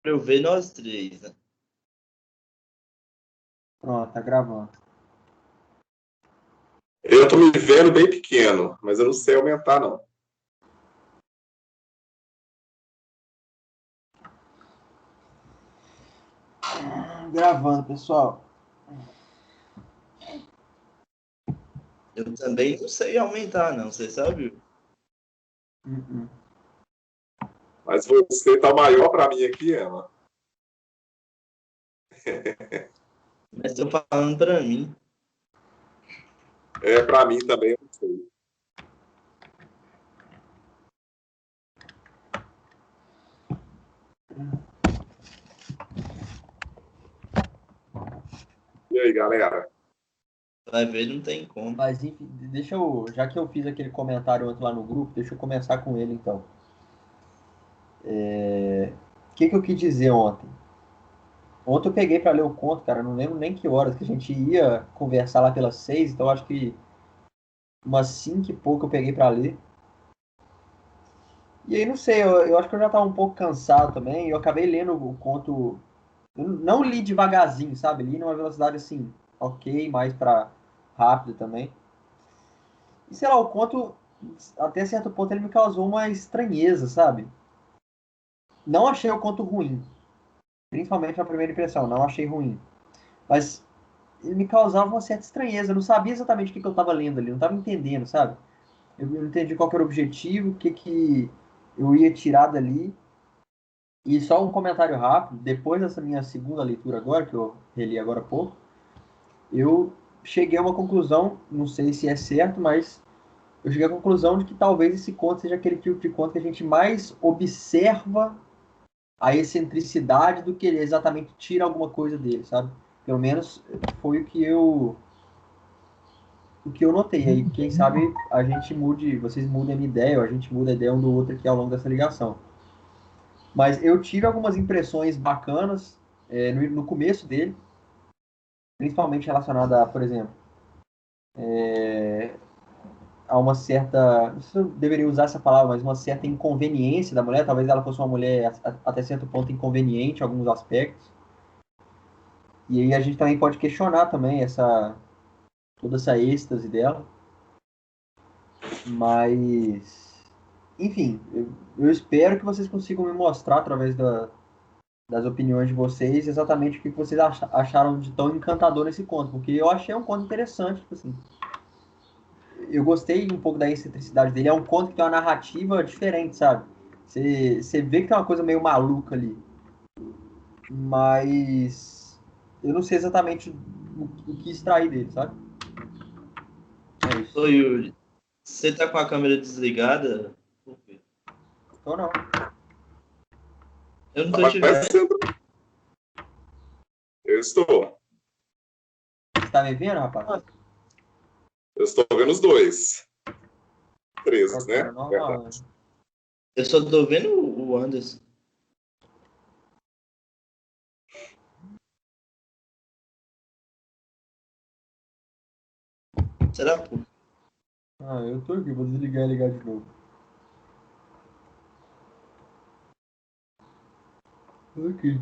eu ver nós três, né? Pronto, tá gravando. Eu tô me vendo bem pequeno, mas eu não sei aumentar, não. Gravando, pessoal. Eu também não sei aumentar, não. Você sabe? Mas você tá maior para mim aqui, Emma. Mas tô falando pra mim. É, para mim também, eu não sei. E aí, galera? Vai ver, não tem como. Mas enfim, deixa eu. Já que eu fiz aquele comentário ontem lá no grupo, deixa eu começar com ele então. O que eu quis dizer ontem? Ontem eu peguei para ler o conto, cara, não lembro nem que horas, que a gente ia conversar lá pelas 6, então acho que umas 5 e pouco eu peguei para ler. E aí, não sei, eu acho que eu já tava um pouco cansado também, e eu acabei lendo o conto. Eu não li devagarzinho, sabe? Li numa velocidade assim, ok, mais para rápido também. E sei lá, o conto, até certo ponto, ele me causou uma estranheza, sabe? Não achei o conto ruim, principalmente na primeira impressão, não achei ruim. Mas ele me causava uma certa estranheza, eu não sabia exatamente o que eu estava lendo ali, não estava entendendo, sabe? Eu não entendi qual que era o objetivo, o que eu ia tirar dali. E só um comentário rápido, depois dessa minha segunda leitura agora, que eu reli agora há pouco, eu cheguei a uma conclusão, não sei se é certo, mas eu cheguei à conclusão de que talvez esse conto seja aquele tipo de conto que a gente mais observa a excentricidade do que ele exatamente tira alguma coisa dele, sabe? Pelo menos foi o que eu notei. Aí, quem sabe a gente mude, vocês mudem a minha ideia, ou a gente muda a ideia um do outro aqui ao longo dessa ligação. Mas eu tive algumas impressões bacanas no começo dele, principalmente relacionada a, por exemplo, a uma certa, não sei se eu deveria usar essa palavra, mas uma certa inconveniência da mulher. Talvez ela fosse uma mulher até certo ponto inconveniente em alguns aspectos. E aí a gente também pode questionar também toda essa êxtase dela. Mas, enfim, eu espero que vocês consigam me mostrar através das opiniões de vocês exatamente o que vocês acharam de tão encantador nesse conto, porque eu achei um conto interessante, tipo assim. Eu gostei um pouco da excentricidade dele. É um conto que tem uma narrativa diferente, sabe? Você vê que tem uma coisa meio maluca ali. Mas eu não sei exatamente o que extrair dele, sabe? É isso. Ô, Yuri, você tá com a câmera desligada? Por quê? Ou não. Eu não tô te Rapaz, vendo. eu estou. Você tá me vendo, rapaz? Eu estou vendo os dois. Três, Nossa, cara, né? normal, né? Verdade. Eu só tô vendo o Anderson. Será, pô? Ah, eu tô aqui, vou desligar e ligar de novo. Tô aqui.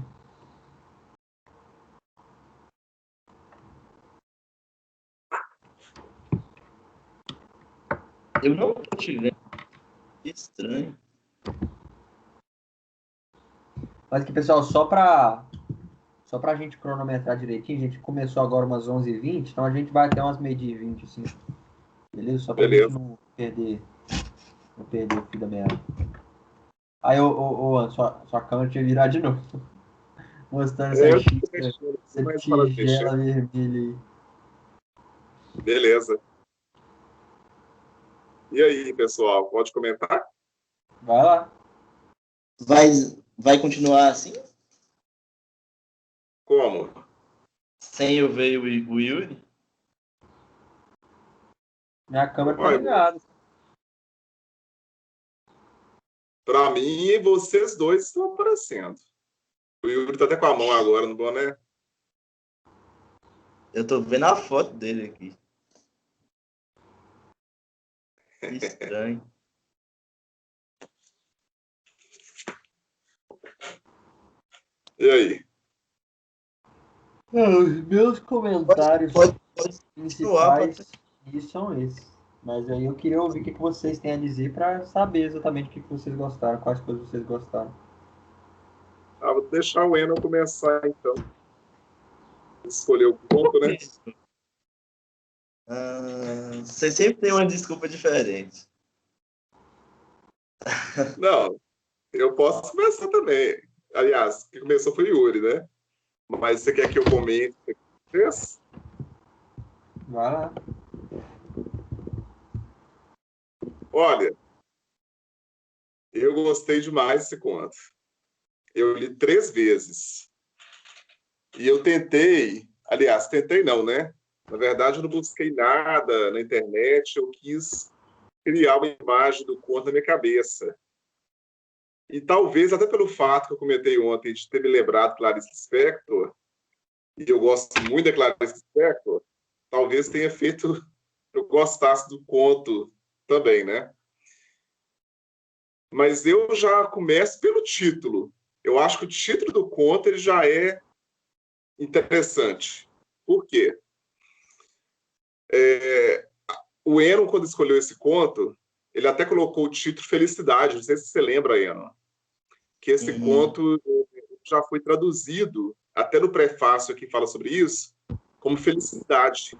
Eu não tô te vendo. Que estranho. Mas aqui, pessoal, só pra gente cronometrar direitinho, a gente começou agora umas 11h20, então a gente vai até umas 12h20, assim. Beleza? Só pra gente Beleza. não perder o fio da meada. Aí, Anderson, sua câmera tinha virar de novo. Mostrando essa Eu estou xícara, mexendo, essa mas para de mexer. tigela vermelha aí. Beleza. E aí, pessoal, pode comentar? Vai lá. Vai, vai continuar assim? Como? Sem eu ver o Yuri? Minha câmera tá Olha, ligada. para mim, vocês dois estão aparecendo. O Yuri tá até com a mão agora no boné. Eu tô vendo a foto dele aqui. Que estranho. E aí? Os meus comentários Pode continuar, principais são esses. Mas aí eu queria ouvir o que vocês têm a dizer para saber exatamente o que vocês gostaram, quais coisas vocês gostaram. Vou deixar o Enon começar, então. Escolher o ponto, né? Você sempre tem uma desculpa diferente. Não, eu posso começar também. Aliás, quem começou foi o Yuri, né? Mas você quer que eu comente o que fez? Vai lá. Olha, eu gostei demais desse conto. Eu li 3 vezes. E eu tentei, aliás, tentei não, né? Na verdade, eu não busquei nada na internet, eu quis criar uma imagem do conto na minha cabeça. E talvez, até pelo fato que eu comentei ontem de ter me lembrado de Clarice Lispector, e eu gosto muito da Clarice Lispector, talvez tenha feito eu gostasse do conto também, né? Mas eu já começo pelo título. Eu acho que o título do conto ele já é interessante. Por quê? O Enon, quando escolheu esse conto, ele até colocou o título Felicidade. Não sei se você lembra, Enon, que esse conto já foi traduzido, até no prefácio aqui fala sobre isso, como Felicidade.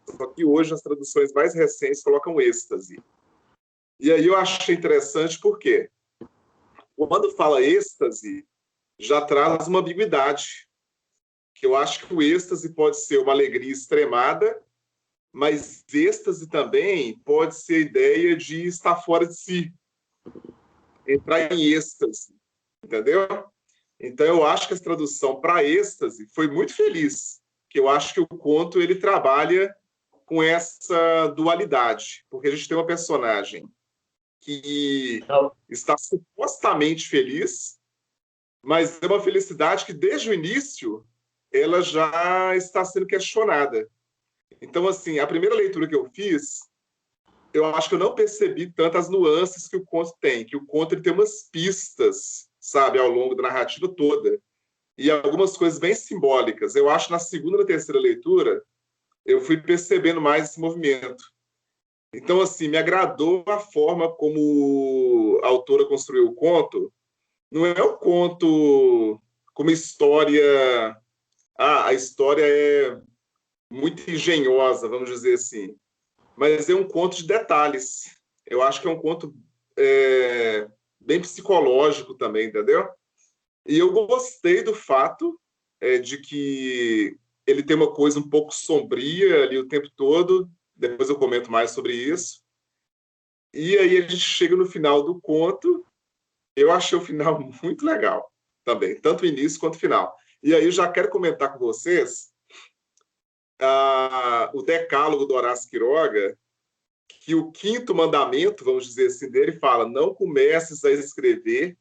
Só que hoje as traduções mais recentes colocam êxtase. E aí eu achei interessante porque quando fala êxtase, já traz uma ambiguidade, que eu acho que o êxtase pode ser uma alegria extremada, mas êxtase também pode ser a ideia de estar fora de si, entrar em êxtase, entendeu? Então eu acho que a tradução para êxtase foi muito feliz, que eu acho que o conto ele trabalha com essa dualidade, porque a gente tem uma personagem que está supostamente feliz, mas é uma felicidade que desde o início ela já está sendo questionada. Então, assim, a primeira leitura que eu fiz, eu acho que eu não percebi tantas nuances que o conto tem, que o conto ele tem umas pistas, sabe, ao longo da narrativa toda, e algumas coisas bem simbólicas. Eu acho que na segunda e na terceira leitura, eu fui percebendo mais esse movimento. Então, assim, me agradou a forma como a autora construiu o conto. Não é um conto como história... a história é muito engenhosa, vamos dizer assim. Mas é um conto de detalhes. Eu acho que é um conto bem psicológico também, entendeu? E eu gostei do fato de que ele tem uma coisa um pouco sombria ali o tempo todo. Depois eu comento mais sobre isso. E aí a gente chega no final do conto. Eu achei o final muito legal também, tanto o início quanto o final. E aí eu já quero comentar com vocês o decálogo do Horácio Quiroga, que o quinto mandamento, vamos dizer assim, dele fala: não comeces a escrever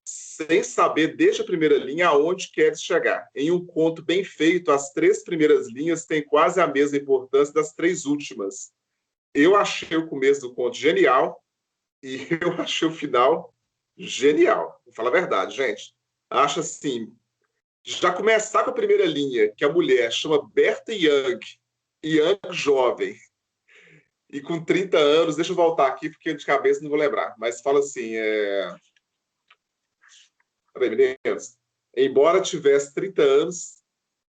sem saber desde a primeira linha aonde queres chegar. Em um conto bem feito, as 3 primeiras linhas têm quase a mesma importância das 3 últimas. Eu achei o começo do conto genial e eu achei o final genial. Vou falar a verdade, gente. Acho assim, já começar com a primeira linha, que a mulher chama Berta Young, Young jovem, e com 30 anos, deixa eu voltar aqui, porque de cabeça não vou lembrar, mas fala assim, peraí, meninos, embora tivesse 30 anos,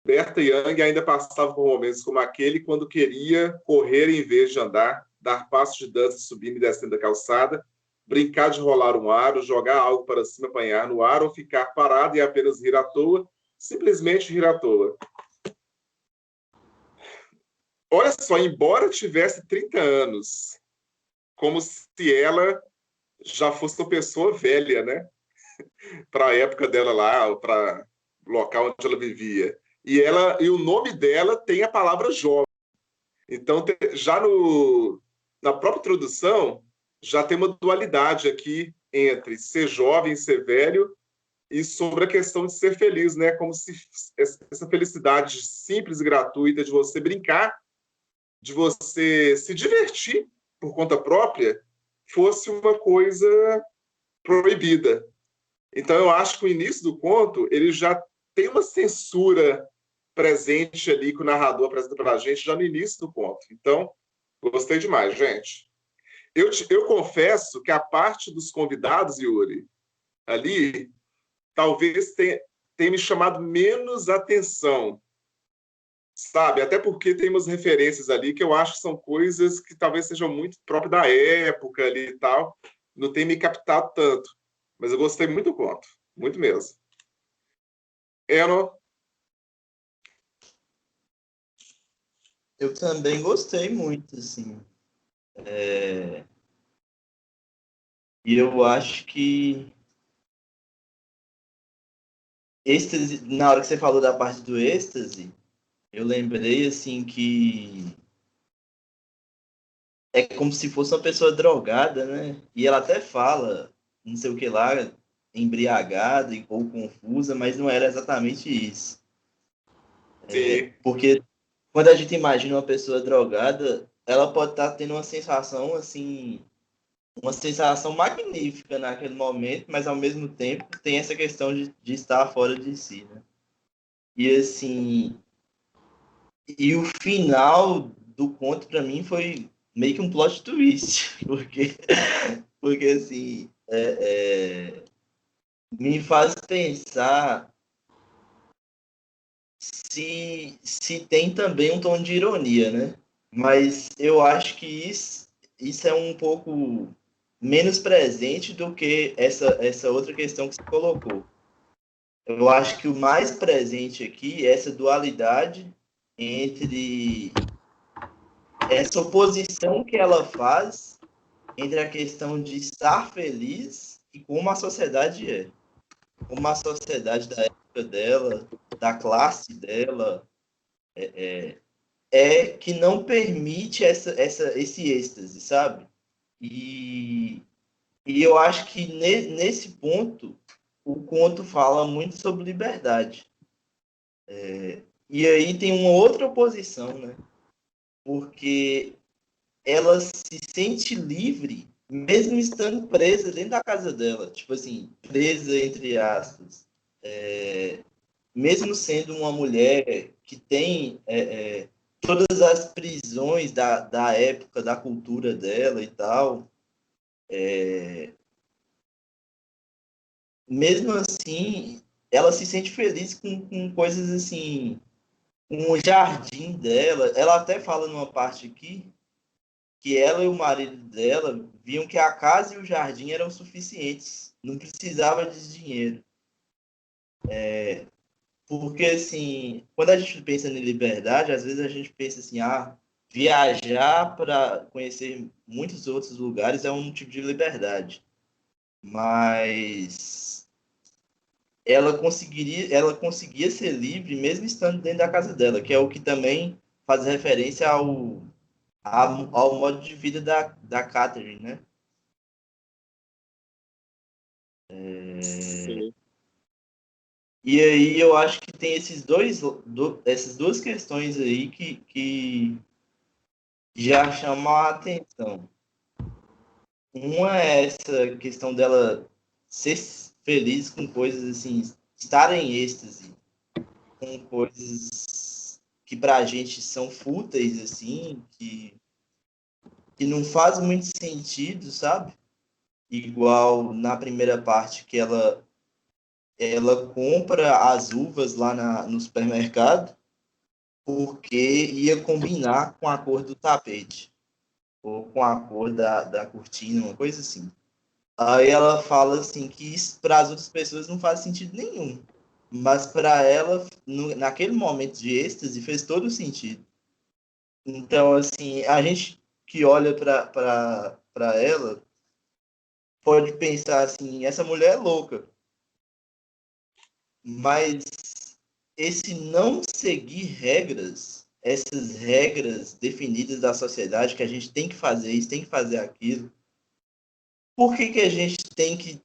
Berta Young ainda passava por momentos como aquele quando queria correr em vez de andar, dar passos de dança subindo e descendo a calçada, brincar de rolar um aro, jogar algo para cima, apanhar no ar ou ficar parado e apenas rir à toa, simplesmente rir à toa. Olha só, embora tivesse 30 anos, como se ela já fosse uma pessoa velha, né? Para a época dela lá, para o local onde ela vivia. E o nome dela tem a palavra jovem. Então, já na própria introdução, já tem uma dualidade aqui entre ser jovem e ser velho, e sobre a questão de ser feliz, né? Como se essa felicidade simples e gratuita de você brincar, de você se divertir por conta própria, fosse uma coisa proibida. Então, eu acho que o início do conto ele já tem uma censura presente ali que o narrador apresenta para a gente já no início do conto. Então, gostei demais, gente. Eu confesso que a parte dos convidados, Yuri, ali, talvez tenha me chamado menos atenção, sabe? Até porque tem umas referências ali que eu acho que são coisas que talvez sejam muito próprias da época ali e tal. Não tem me captado tanto. Mas eu gostei muito do conto. Muito mesmo. Eno? Eu também gostei muito, assim. E eu acho que êxtase, na hora que você falou da parte do êxtase, eu lembrei, assim, que é como se fosse uma pessoa drogada, né? E ela até fala, não sei o que lá, embriagada ou confusa, mas não era exatamente isso. Sim. Porque quando a gente imagina uma pessoa drogada, ela pode estar tendo uma sensação, assim, uma sensação magnífica naquele momento, mas ao mesmo tempo tem essa questão de estar fora de si, né? E assim, e o final do conto para mim foi meio que um plot twist, porque assim, me faz pensar se tem também um tom de ironia, né? Mas eu acho que isso é um pouco menos presente do que essa outra questão que você colocou. Eu acho que o mais presente aqui é essa dualidade entre essa oposição que ela faz entre a questão de estar feliz e como a sociedade é. Como a sociedade da época dela, da classe dela, que não permite esse êxtase, sabe? E, e eu acho que nesse ponto o conto fala muito sobre liberdade. E aí tem uma outra oposição, né? Porque ela se sente livre mesmo estando presa dentro da casa dela. Tipo assim, presa entre aspas. Mesmo sendo uma mulher que tem todas as prisões da época, da cultura dela e tal, mesmo assim, ela se sente feliz com coisas assim, com o jardim dela. Ela até fala numa parte aqui que ela e o marido dela viam que a casa e o jardim eram suficientes, não precisava de dinheiro. Porque, assim, quando a gente pensa em liberdade, às vezes a gente pensa assim, viajar para conhecer muitos outros lugares é um tipo de liberdade. Mas ela conseguia ser livre mesmo estando dentro da casa dela, que é o que também faz referência ao modo de vida da Catherine, né? Sim. E aí eu acho que tem essas duas questões aí que já chamam a atenção. Uma é essa questão dela ser feliz com coisas assim, estar em êxtase com coisas que pra gente são fúteis, assim, que não faz muito sentido, sabe? Igual na primeira parte que ela compra as uvas lá no supermercado porque ia combinar com a cor do tapete ou com a cor da cortina, uma coisa assim. Aí ela fala assim que isso para as outras pessoas não faz sentido nenhum, mas para ela, naquele momento de êxtase, fez todo sentido. Então, assim, a gente que olha para ela pode pensar assim, essa mulher é louca, mas esse não seguir regras, essas regras definidas da sociedade, que a gente tem que fazer isso, tem que fazer aquilo, por que a gente tem que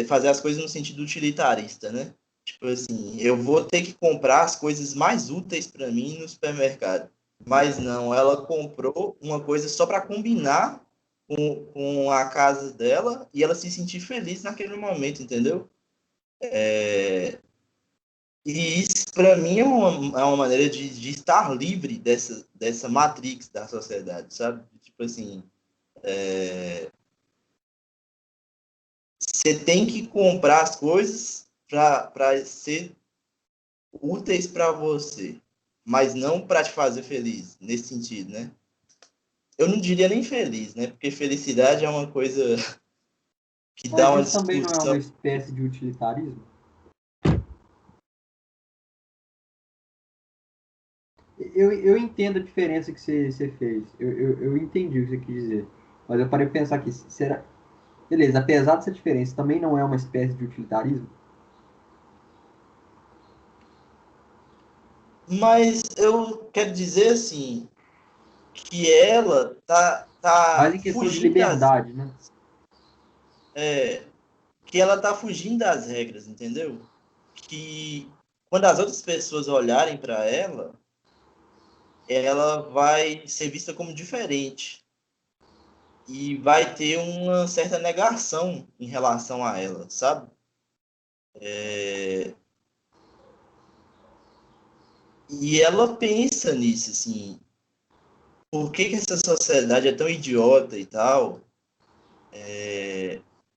fazer as coisas no sentido utilitarista, né? Tipo assim, eu vou ter que comprar as coisas mais úteis para mim no supermercado. Mas não, ela comprou uma coisa só para combinar com a casa dela e ela se sentir feliz naquele momento, entendeu? E isso, para mim, é uma maneira de estar livre dessa matrix da sociedade, sabe? Tipo assim, você tem que comprar as coisas para ser úteis para você, mas não para te fazer feliz, nesse sentido, né? Eu não diria nem feliz, né? Porque felicidade é uma coisa que dá Mas uma isso também não é discussão. uma espécie de utilitarismo? Eu entendo a diferença que você fez. Eu entendi o que você quis dizer. Mas eu parei de pensar aqui. Será... Beleza, apesar dessa diferença, também não é uma espécie de utilitarismo? Mas eu quero dizer assim que ela Mas tá em questão de fugindo das liberdade, né? que ela tá fugindo das regras, entendeu? Que quando as outras pessoas olharem para ela vai ser vista como diferente e vai ter uma certa negação em relação a ela, sabe? E ela pensa nisso, assim, por que essa sociedade é tão idiota e tal?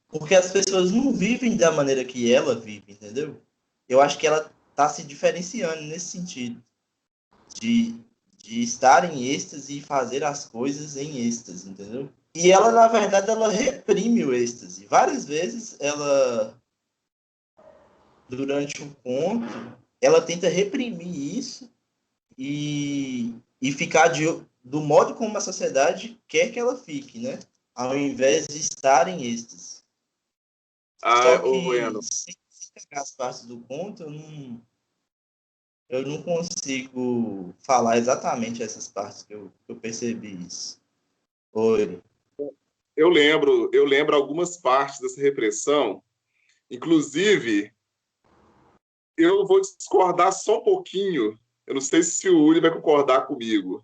Porque as pessoas não vivem da maneira que ela vive, entendeu? Eu acho que ela tá se diferenciando nesse sentido, de, de estar em êxtase e fazer as coisas em êxtase, entendeu? E ela, na verdade, ela reprime o êxtase. Várias vezes, durante o conto, ela tenta reprimir isso e ficar do modo como a sociedade quer que ela fique, né? Ao invés de estar em êxtase. Só Ô, que, Eno, sem pegar as partes do conto, eu não consigo falar exatamente essas partes que eu percebi isso. Oi. eu lembro algumas partes dessa repressão, inclusive, eu vou discordar só um pouquinho, eu não sei se o Uri vai concordar comigo.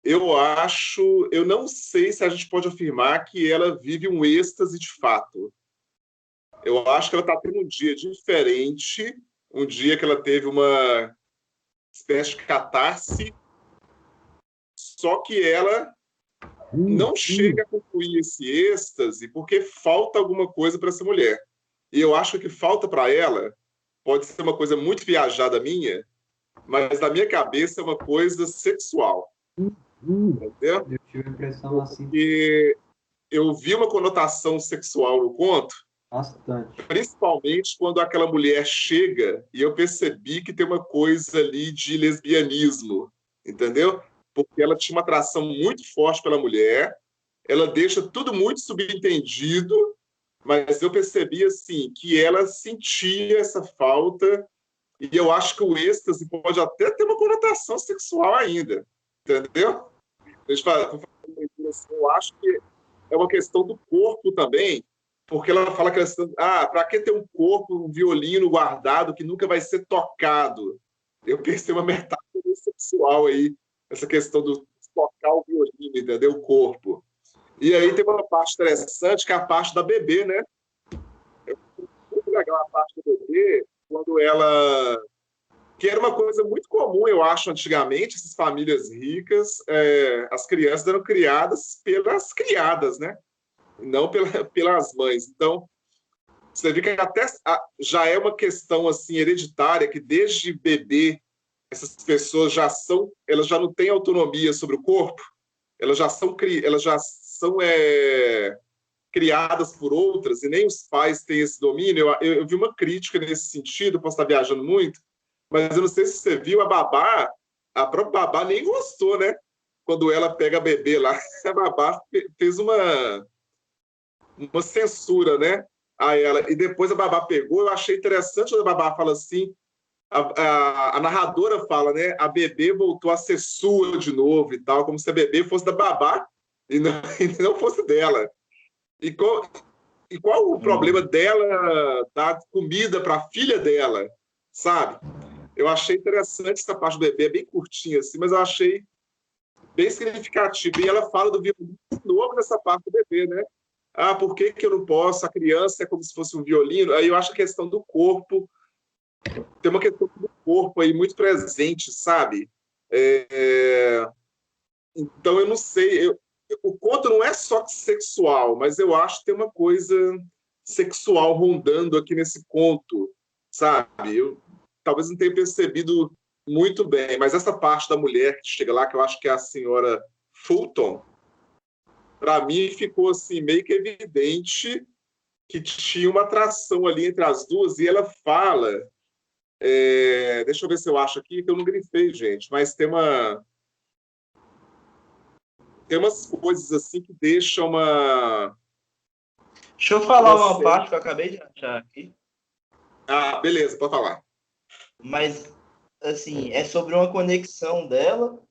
Eu não sei se a gente pode afirmar que ela vive um êxtase de fato. Eu acho que ela está tendo um dia diferente, um dia que ela teve uma espécie de catarse, só que ela não chega a concluir esse êxtase porque falta alguma coisa para essa mulher. E eu acho que o que falta para ela pode ser uma coisa muito viajada minha, mas na minha cabeça é uma coisa sexual. Entendeu? Eu tive a impressão assim Porque eu vi uma conotação sexual no conto, bastante. principalmente quando aquela mulher chega e eu percebi que tem uma coisa ali de lesbianismo, entendeu? Porque ela tinha uma atração muito forte pela mulher, ela deixa tudo muito subentendido, mas eu percebi assim que ela sentia essa falta e eu acho que o êxtase pode até ter uma conotação sexual ainda, entendeu? Eu acho que é uma questão do corpo também, porque ela fala que para que ter um corpo, um violino guardado que nunca vai ser tocado? Eu pensei uma metáfora sexual aí, essa questão do tocar o violino, entendeu? O corpo. E aí tem uma parte interessante, que é a parte da bebê, né? É muito legal a parte da bebê, quando ela que era uma coisa muito comum, eu acho, antigamente, essas famílias ricas, as crianças eram criadas pelas criadas, né? Não pelas mães. Então, você vê que até já é uma questão assim hereditária, que desde bebê essas pessoas elas já não têm autonomia sobre o corpo, elas já são criadas por outras e nem os pais têm esse domínio. Eu vi uma crítica nesse sentido, posso estar viajando muito, mas eu não sei se você viu a própria babá nem gostou, né? Quando ela pega a bebê lá, a babá fez uma censura, né? A ela. E depois a babá pegou, eu achei interessante quando a babá fala assim, a narradora fala, né? A bebê voltou a ser sua de novo e tal, como se a bebê fosse da babá e não, e não fosse dela. E qual o problema dela dar comida para a filha dela, sabe? Eu achei interessante essa parte do bebê, bem curtinha assim, mas eu achei bem significativo. E ela fala do violino de novo nessa parte do bebê, né? Ah, por que eu não posso? A criança é como se fosse um violino. Aí eu acho a questão do corpo tem uma questão do corpo aí muito presente, sabe? Então, eu não sei, o conto não é só sexual, mas eu acho que tem uma coisa sexual rondando aqui nesse conto, sabe? Eu talvez não tenha percebido muito bem, mas essa parte da mulher que chega lá, que eu acho que é a senhora Fulton, para mim ficou assim meio que evidente que tinha uma atração ali entre as duas, e ela fala, deixa eu ver se eu acho aqui, que eu não grifei, gente, mas tem umas coisas assim que deixam Deixa eu falar uma série. parte que eu acabei de achar aqui, Ah, beleza, pode falar. mas, assim, é sobre uma conexão dela.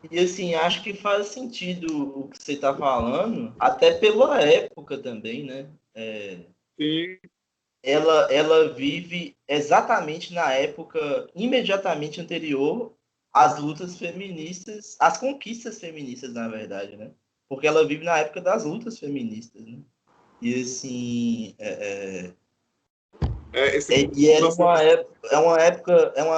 E assim, acho que faz sentido o que você está falando, até pela época também, né? Sim. Ela vive exatamente na época imediatamente anterior às lutas feministas, às conquistas feministas, na verdade, né? Porque ela vive na época das lutas feministas, né? E assim, Esse e é uma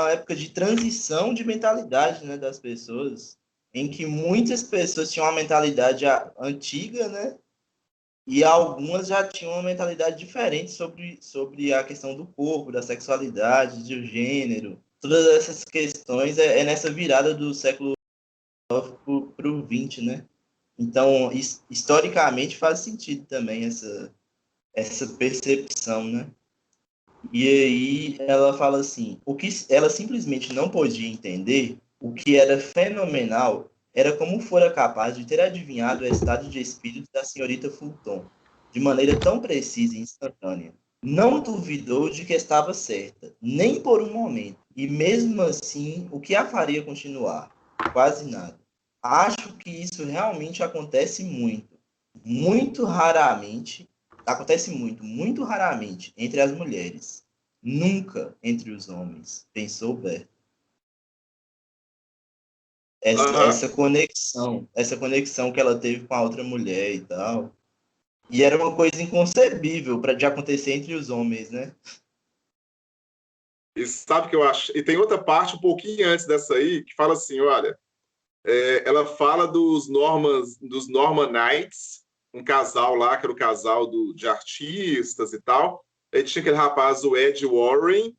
época de transição de mentalidade, né, das pessoas, em que muitas pessoas tinham uma mentalidade antiga, né, e algumas já tinham uma mentalidade diferente sobre a questão do corpo, da sexualidade, do gênero. Todas essas questões é nessa virada do século para o XX, né? Então, historicamente faz sentido também essa percepção, né? E aí ela fala assim, o que ela simplesmente não podia entender, o que era fenomenal, era como fora capaz de ter adivinhado o estado de espírito da senhorita Fulton, de maneira tão precisa e instantânea. Não duvidou de que estava certa, nem por um momento, e mesmo assim, o que a faria continuar? Quase nada. Acho que isso realmente acontece muito, muito raramente entre as mulheres, nunca entre os homens, pensou Bert. Aham. Essa conexão que ela teve com a outra mulher e tal. E era uma coisa inconcebível de acontecer entre os homens, né? E sabe o que eu acho? E tem outra parte um pouquinho antes dessa aí que fala assim, olha, ela fala dos Norman Knights, um casal lá, que era o casal de artistas e tal. Aí tinha aquele rapaz, o Ed Warren,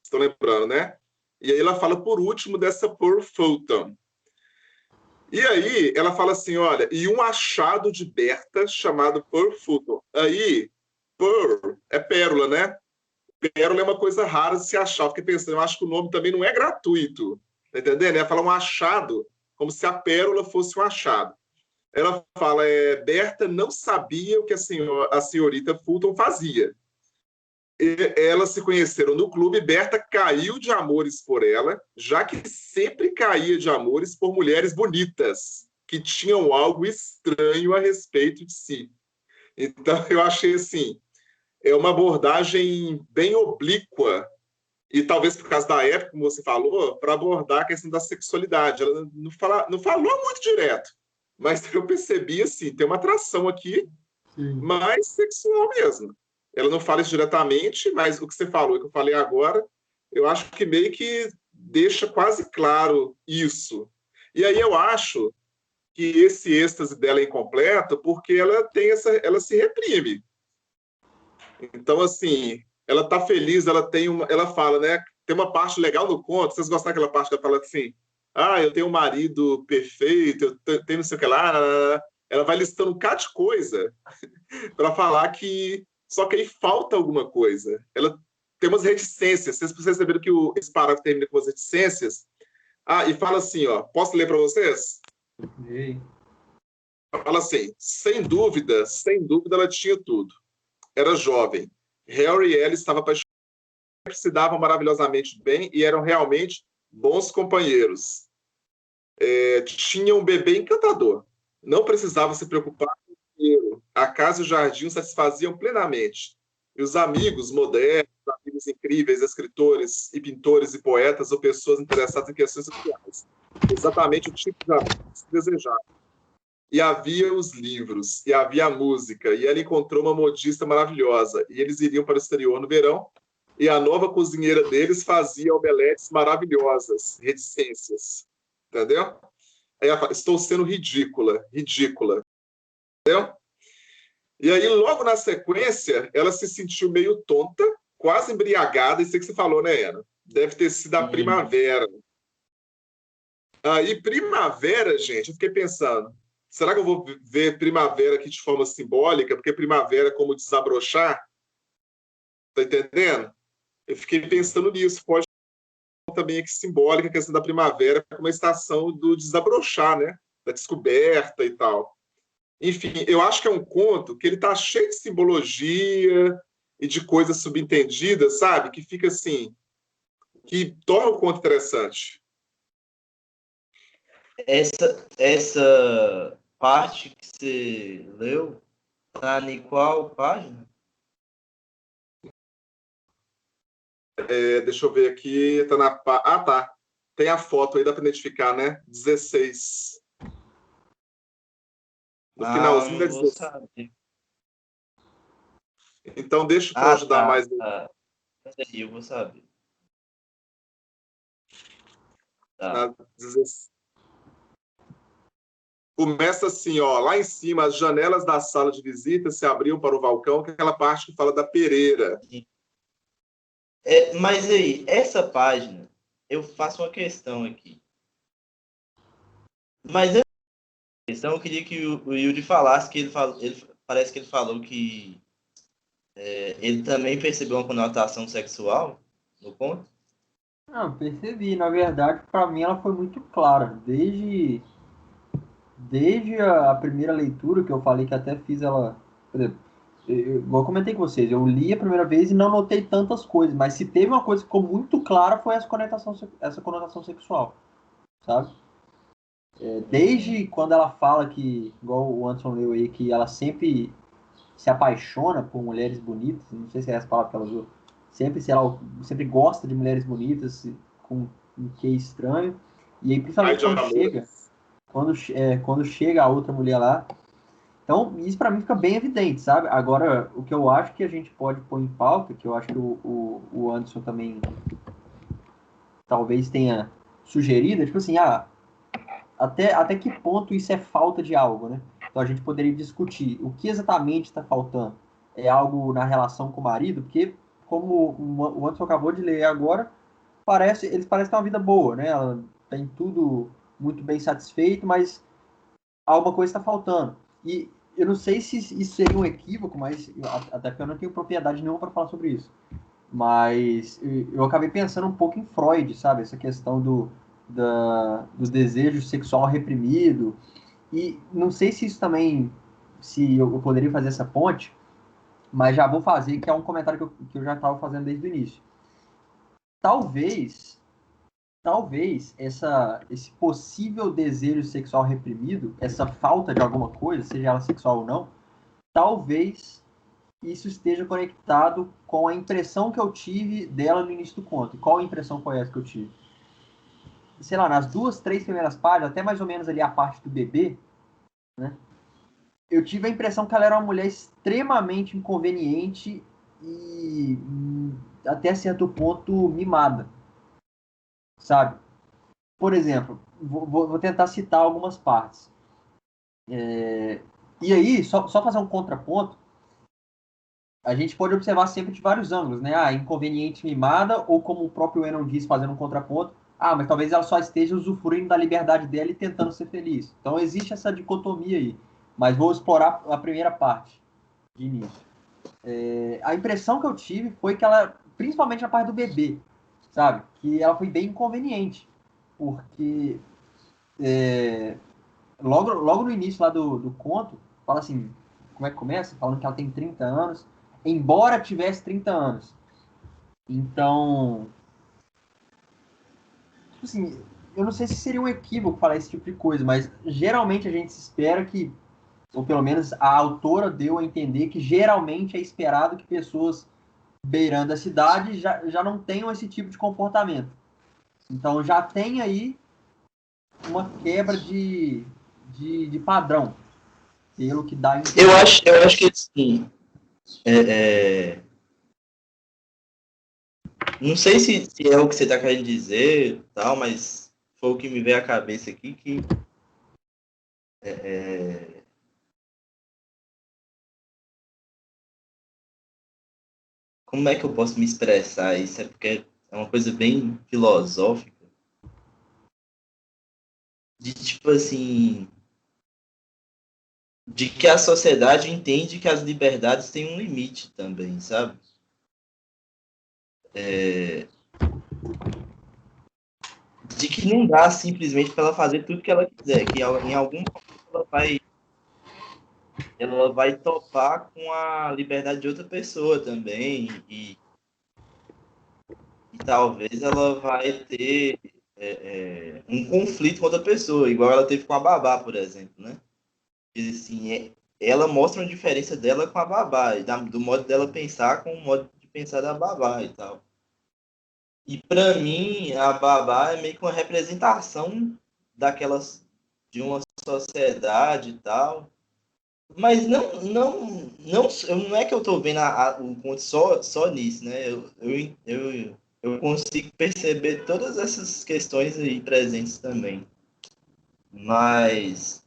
estão lembrando, né? E aí ela fala por último dessa Pearl Fulton. E aí ela fala assim, olha, e um achado de Berta chamado Pearl Fulton. Aí, Pearl é pérola, né? Pérola é uma coisa rara de se achar. Eu fiquei pensando, eu acho que o nome também não é gratuito. Tá entendendo? Ela fala um achado, como se a pérola fosse um achado. Ela fala, Berta não sabia o que a senhorita Fulton fazia. Elas se conheceram no clube, Berta caiu de amores por ela, já que sempre caía de amores por mulheres bonitas, que tinham algo estranho a respeito de si. Então, eu achei assim, é uma abordagem bem oblíqua, e talvez por causa da época, como você falou, para abordar a questão da sexualidade. Ela não falou muito direto, mas eu percebi, assim, tem uma atração aqui, Sim. mais sexual mesmo. Ela não fala isso diretamente, mas o que você falou, o que eu falei agora, eu acho que meio que deixa quase claro isso. E aí eu acho que esse êxtase dela é incompleto porque ela se reprime. Então, assim, ela tá feliz, ela fala, né? Tem uma parte legal no conto, vocês gostaram daquela parte que ela fala assim, eu tenho um marido perfeito, eu tenho não sei o que lá. Ela vai listando um bocado de coisa para falar que só que aí falta alguma coisa. Ela tem umas reticências. Vocês perceberam que esse parágrafo termina com as reticências? E fala assim, ó, posso ler para vocês? E Fala assim, sem dúvida ela tinha tudo. Era jovem. Harry e ela estavam apaixonados, se davam maravilhosamente bem e eram realmente bons companheiros. Tinha um bebê encantador. Não precisava se preocupar com o dinheiro. A casa e o jardim satisfaziam plenamente. E os amigos modernos, amigos incríveis, escritores e pintores e poetas ou pessoas interessadas em questões sociais. Exatamente o tipo de amigos que se desejava. E havia os livros, e havia a música, e ela encontrou uma modista maravilhosa, e eles iriam para o exterior no verão, e a nova cozinheira deles fazia omeletes maravilhosas, reticências, entendeu? Aí ela fala, estou sendo ridícula, ridícula, entendeu? E aí, logo na sequência, ela se sentiu meio tonta, quase embriagada, isso que você falou, né, Ana? Deve ter sido a primavera. Aí, primavera, gente, eu fiquei pensando, será que eu vou ver primavera aqui de forma simbólica? Porque primavera é como desabrochar, tá entendendo? Eu fiquei pensando nisso, pode ser também aqui simbólica, a questão da primavera como uma estação do desabrochar, né? Da descoberta e tal. Enfim, eu acho que é um conto que ele tá cheio de simbologia e de coisas subentendidas, sabe? Que fica assim, que torna o conto interessante. Essa parte que você leu, tá em qual página? Deixa eu ver aqui, tá na... Ah, tá. Tem a foto aí, dá para identificar, né? 16. No finalzinho da Não vou 16. saber. Então, deixa para ajudar Tá, mais. tá. Aí eu vou saber. Tá. Na 16. Começa assim, ó, lá em cima, as janelas da sala de visita se abriam para o balcão, que é aquela parte que fala da pereira. Mas aí, essa página, eu faço uma questão aqui. Mas antes da questão, eu queria que o Yuri falasse que parece que ele falou que ele também percebeu uma conotação sexual no conto. Não, percebi. Na verdade, para mim ela foi muito clara. Desde a primeira leitura, que eu falei que até fiz ela. Por exemplo, igual eu comentei com vocês, eu li a primeira vez e não notei tantas coisas, mas se teve uma coisa que ficou muito clara foi essa conotação sexual, sabe? Desde quando ela fala que, igual o Anderson leu aí, que ela sempre se apaixona por mulheres bonitas, não sei se é essa palavra que ela usou, sempre, sei lá, sempre gosta de mulheres bonitas, com um que estranho, e aí Ai, principalmente de amor. quando chega a outra mulher lá, então isso para mim fica bem evidente, sabe? Agora, o que eu acho que a gente pode pôr em pauta, que eu acho que o Anderson também talvez tenha sugerido, é tipo assim, até que ponto isso é falta de algo, né? Então a gente poderia discutir o que exatamente está faltando. É algo na relação com o marido? Porque, como o Anderson acabou de ler agora, eles parecem ter uma vida boa, né? Ela tem tudo muito bem satisfeito, mas alguma coisa está faltando. E eu não sei se isso seria um equívoco, mas até porque eu não tenho propriedade nenhuma para falar sobre isso. Mas eu acabei pensando um pouco em Freud, sabe? Essa questão do desejo sexual reprimido. E não sei se isso também, se eu poderia fazer essa ponte, mas já vou fazer, que é um comentário que eu já estava fazendo desde o início. Talvez, talvez esse possível desejo sexual reprimido, essa falta de alguma coisa, seja ela sexual ou não, talvez isso esteja conectado com a impressão que eu tive dela no início do conto. E qual impressão foi essa que eu tive? Sei lá, nas 2, 3 primeiras páginas, até mais ou menos ali a parte do bebê, né? Eu tive a impressão que ela era uma mulher extremamente inconveniente e até certo ponto mimada, sabe? Por exemplo, vou tentar citar algumas partes. E aí, só fazer um contraponto, a gente pode observar sempre de vários ângulos, né? Inconveniente mimada, ou como o próprio Enon diz, fazendo um contraponto, mas talvez ela só esteja usufruindo da liberdade dela e tentando ser feliz. Então existe essa dicotomia aí. Mas vou explorar a primeira parte, de início. A impressão que eu tive foi que ela, principalmente na parte do bebê, sabe? Que ela foi bem inconveniente. Porque logo no início lá do conto, fala assim, como é que começa? Falando que ela tem 30 anos, embora tivesse 30 anos. Então, tipo assim, eu não sei se seria um equívoco falar esse tipo de coisa, mas geralmente a gente se espera que, ou pelo menos a autora deu a entender que geralmente é esperado que pessoas beirando a cidade já não tenham esse tipo de comportamento. Então já tem aí uma quebra de padrão, pelo que dá a entender. Eu acho que assim, Não sei se é o que você está querendo dizer, tal, mas foi o que me veio à cabeça aqui, que como é que eu posso me expressar isso? É porque é uma coisa bem filosófica, de tipo assim, de que a sociedade entende que as liberdades têm um limite também, sabe? De que não dá simplesmente para ela fazer tudo que ela quiser, que em algum momento ela vai topar com a liberdade de outra pessoa também, e talvez ela vai ter um conflito com outra pessoa, igual ela teve com a babá, por exemplo, né? E, assim, ela mostra uma diferença dela com a babá, e do modo dela pensar com o modo de pensar da babá e tal. E para mim, a babá é meio que uma representação daquelas de uma sociedade e tal. Mas não é que eu estou vendo o ponto só nisso, né? Eu consigo perceber todas essas questões aí presentes também. Mas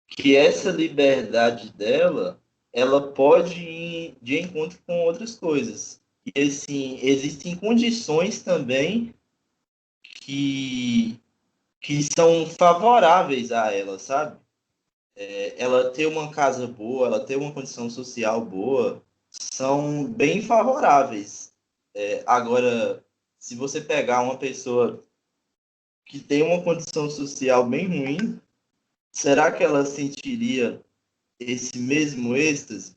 que essa liberdade dela, ela pode ir de encontro com outras coisas. E assim, existem condições também que, que são favoráveis a ela, sabe? Ela ter uma casa boa, ela ter uma condição social boa, são bem favoráveis. Agora, se você pegar uma pessoa que tem uma condição social bem ruim, será que ela sentiria esse mesmo êxtase?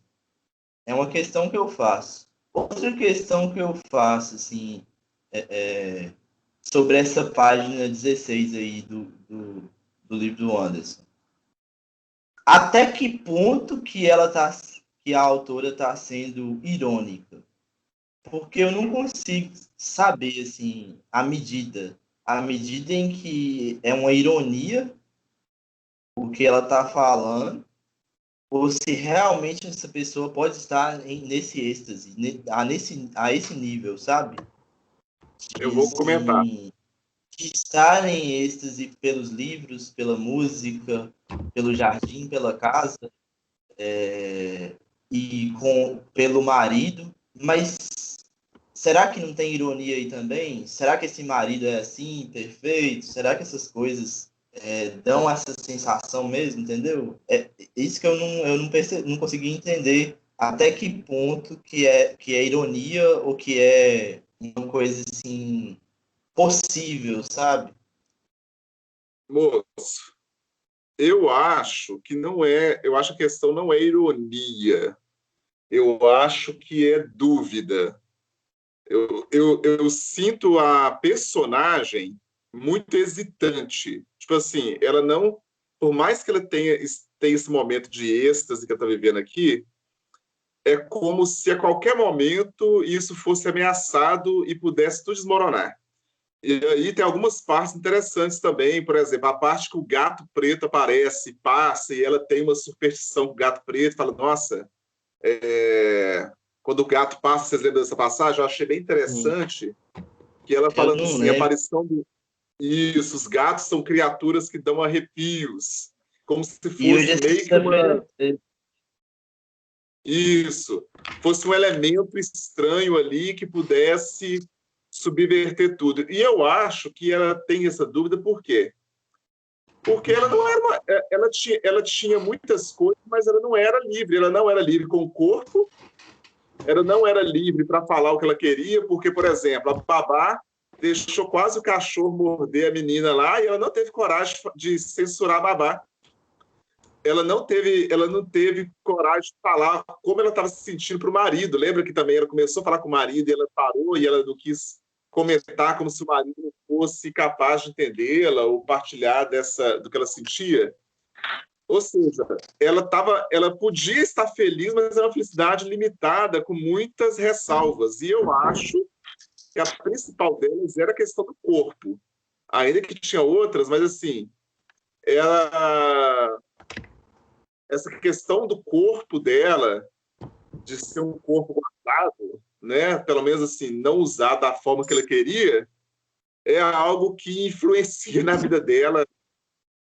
É uma questão que eu faço. Outra questão que eu faço, assim, sobre essa página 16 aí do livro do Anderson. Até que ponto que a autora está sendo irônica? Porque eu não consigo saber, assim, a medida em que é uma ironia o que ela está falando, ou se realmente essa pessoa pode estar nesse êxtase, a esse nível, sabe? Eu De, vou comentar. assim, de estar em êxtase pelos livros, pela música, pelo jardim, pela casa, pelo marido, mas será que não tem ironia aí também? Será que esse marido é assim, perfeito? Será que essas coisas dão essa sensação mesmo, entendeu? É isso que eu não consegui entender até que ponto que é ironia ou que é uma coisa assim possível, sabe? Moço, eu acho que não é. Eu acho que a questão não é ironia. Eu acho que é dúvida. Eu sinto a personagem muito hesitante. Tipo assim, ela não. Por mais que ela tenha esse momento de êxtase que ela está vivendo aqui, é como se a qualquer momento isso fosse ameaçado e pudesse tudo desmoronar. E aí tem algumas partes interessantes também, por exemplo, a parte que o gato preto aparece, passa, e ela tem uma superstição com o gato preto, fala, nossa, quando o gato passa, vocês lembram dessa passagem? Eu achei bem interessante, que ela Eu falando não assim, a lembro. aparição do... Isso, os gatos são criaturas que dão arrepios, como se E hoje fosse é meio que uma... sexta-feira. Isso, fosse um elemento estranho ali que pudesse subverter tudo. E eu acho que ela tem essa dúvida por quê? Porque ela não era ela tinha muitas coisas, mas ela não era livre. Ela não era livre com o corpo, ela não era livre para falar o que ela queria, porque, por exemplo, a babá deixou quase o cachorro morder a menina lá e ela não teve coragem de censurar a babá. Ela não teve coragem de falar como ela estava se sentindo para o marido. Lembra que também ela começou a falar com o marido e ela parou e ela não quis comentar como se o marido não fosse capaz de entendê-la ou partilhar do que ela sentia? Ou seja, ela podia estar feliz, mas era uma felicidade limitada, com muitas ressalvas. E eu acho que a principal delas era a questão do corpo. Ainda que tinha outras, mas assim, ela essa questão do corpo dela, de ser um corpo guardado, né, pelo menos assim, não usar da forma que ela queria, é algo que influencia na vida dela.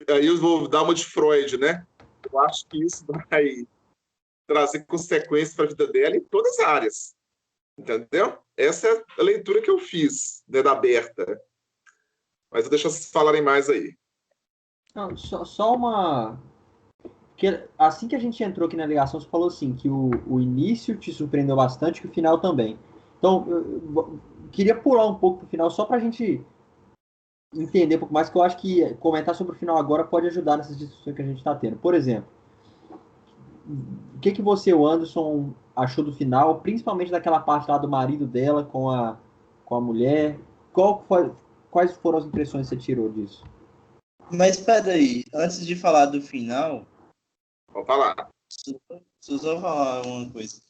Aí eu vou dar uma de Freud, né? Eu acho que isso vai trazer consequências para a vida dela em todas as áreas, entendeu? Essa é a leitura que eu fiz, né, da Berta. Mas eu deixo vocês falarem mais aí. Não, só uma... Porque assim que a gente entrou aqui na ligação, você falou assim, que o início te surpreendeu bastante, que o final também. Então, eu queria pular um pouco pro final, só pra gente entender um pouco mais, que eu acho que comentar sobre o final agora pode ajudar nessas discussões que a gente está tendo. Por exemplo, o que você, o Anderson, achou do final, principalmente daquela parte lá do marido dela com a mulher? Quais foram as impressões que você tirou disso? Mas peraí, antes de falar do final, Vamos falar. preciso só falar uma coisa.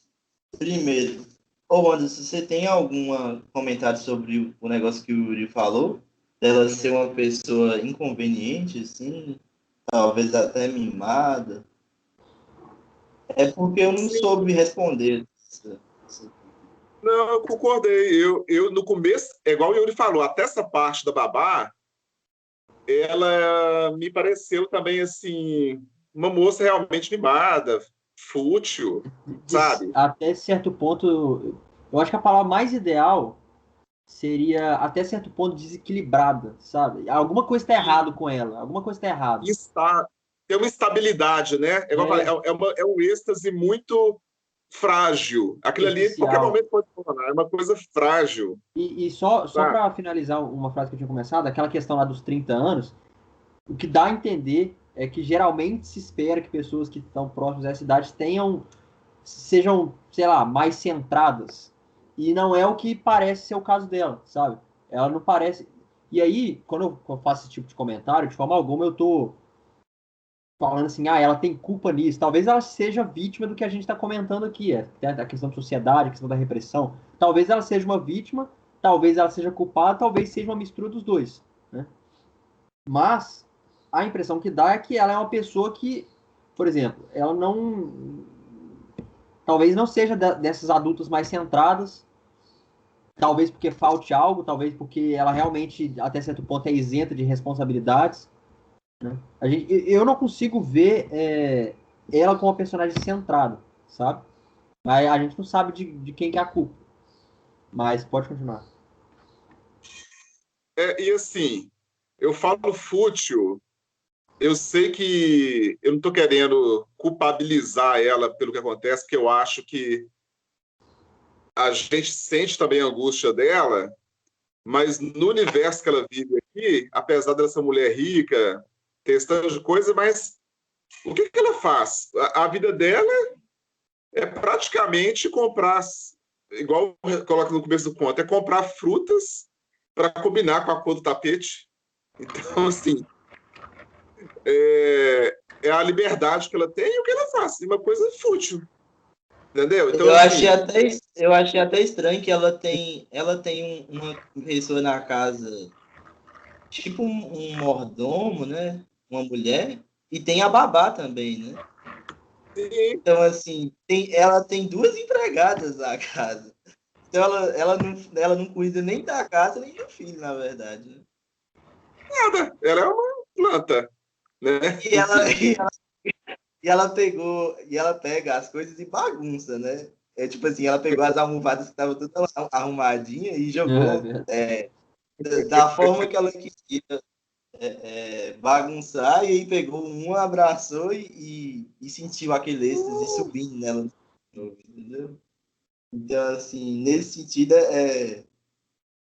Primeiro, ô Anderson, você tem algum comentário sobre o negócio que o Yuri falou? Dela ser uma pessoa inconveniente, assim, talvez até mimada? É porque eu não soube responder. Não, eu concordei. Eu, no começo, é igual o Yuri falou, até essa parte da babá, ela me pareceu também, assim, uma moça realmente mimada, fútil, sabe? Até certo ponto, eu acho que a palavra mais ideal seria, até certo ponto, desequilibrada, sabe? Alguma coisa está errado com ela, alguma coisa está errada. Tem uma estabilidade, né? É, igual eu falei, é um êxtase muito frágil. Aquilo ali, em qualquer momento pode funcionar. É uma coisa frágil. E só para finalizar uma frase que eu tinha começado, aquela questão lá dos 30 anos, o que dá a entender é que geralmente se espera que pessoas que estão próximas dessa idade sejam, sei lá, mais centradas. E não é o que parece ser o caso dela, sabe? Ela não parece. E aí, quando eu faço esse tipo de comentário, de forma alguma eu tô falando assim, ela tem culpa nisso. Talvez ela seja vítima do que a gente está comentando aqui, a questão da sociedade, a questão da repressão. Talvez ela seja uma vítima, talvez ela seja culpada, talvez seja uma mistura dos dois, né? Mas a impressão que dá é que ela é uma pessoa que, por exemplo, ela não... Talvez não seja dessas adultas mais centradas, talvez porque falte algo, talvez porque ela realmente, até certo ponto, é isenta de responsabilidades, né? Eu não consigo ver ela como uma personagem centrada, sabe? Mas a gente não sabe de quem que é a culpa. Mas pode continuar. E assim, eu falo fútil, eu sei que eu não estou querendo culpabilizar ela pelo que acontece, porque eu acho que a gente sente também a angústia dela, mas no universo que ela vive aqui, apesar dela ser uma mulher rica, ter esse tanto de coisa, mas o que ela faz? A vida dela é praticamente comprar, igual coloca no começo do conto, é comprar frutas para combinar com a cor do tapete. Então, assim, é a liberdade que ela tem e o que ela faz. Uma coisa fútil. Entendeu? Então, eu achei até estranho que ela tem uma pessoa na casa, tipo um mordomo, né? Uma mulher, e tem a babá também, né? sim. Então, assim, ela tem duas empregadas na casa. Então, ela não cuida nem da casa, nem do filho, na verdade. Né? Nada. Ela é uma planta. Né? E ela, e ela pega as coisas e bagunça, né? É tipo assim, ela pegou as almofadas que estavam todas arrumadinhas e jogou da forma que ela queria bagunçar, e aí pegou um, abraçou e sentiu aquele êxtase subindo nela. Entendeu? Então, assim, nesse sentido,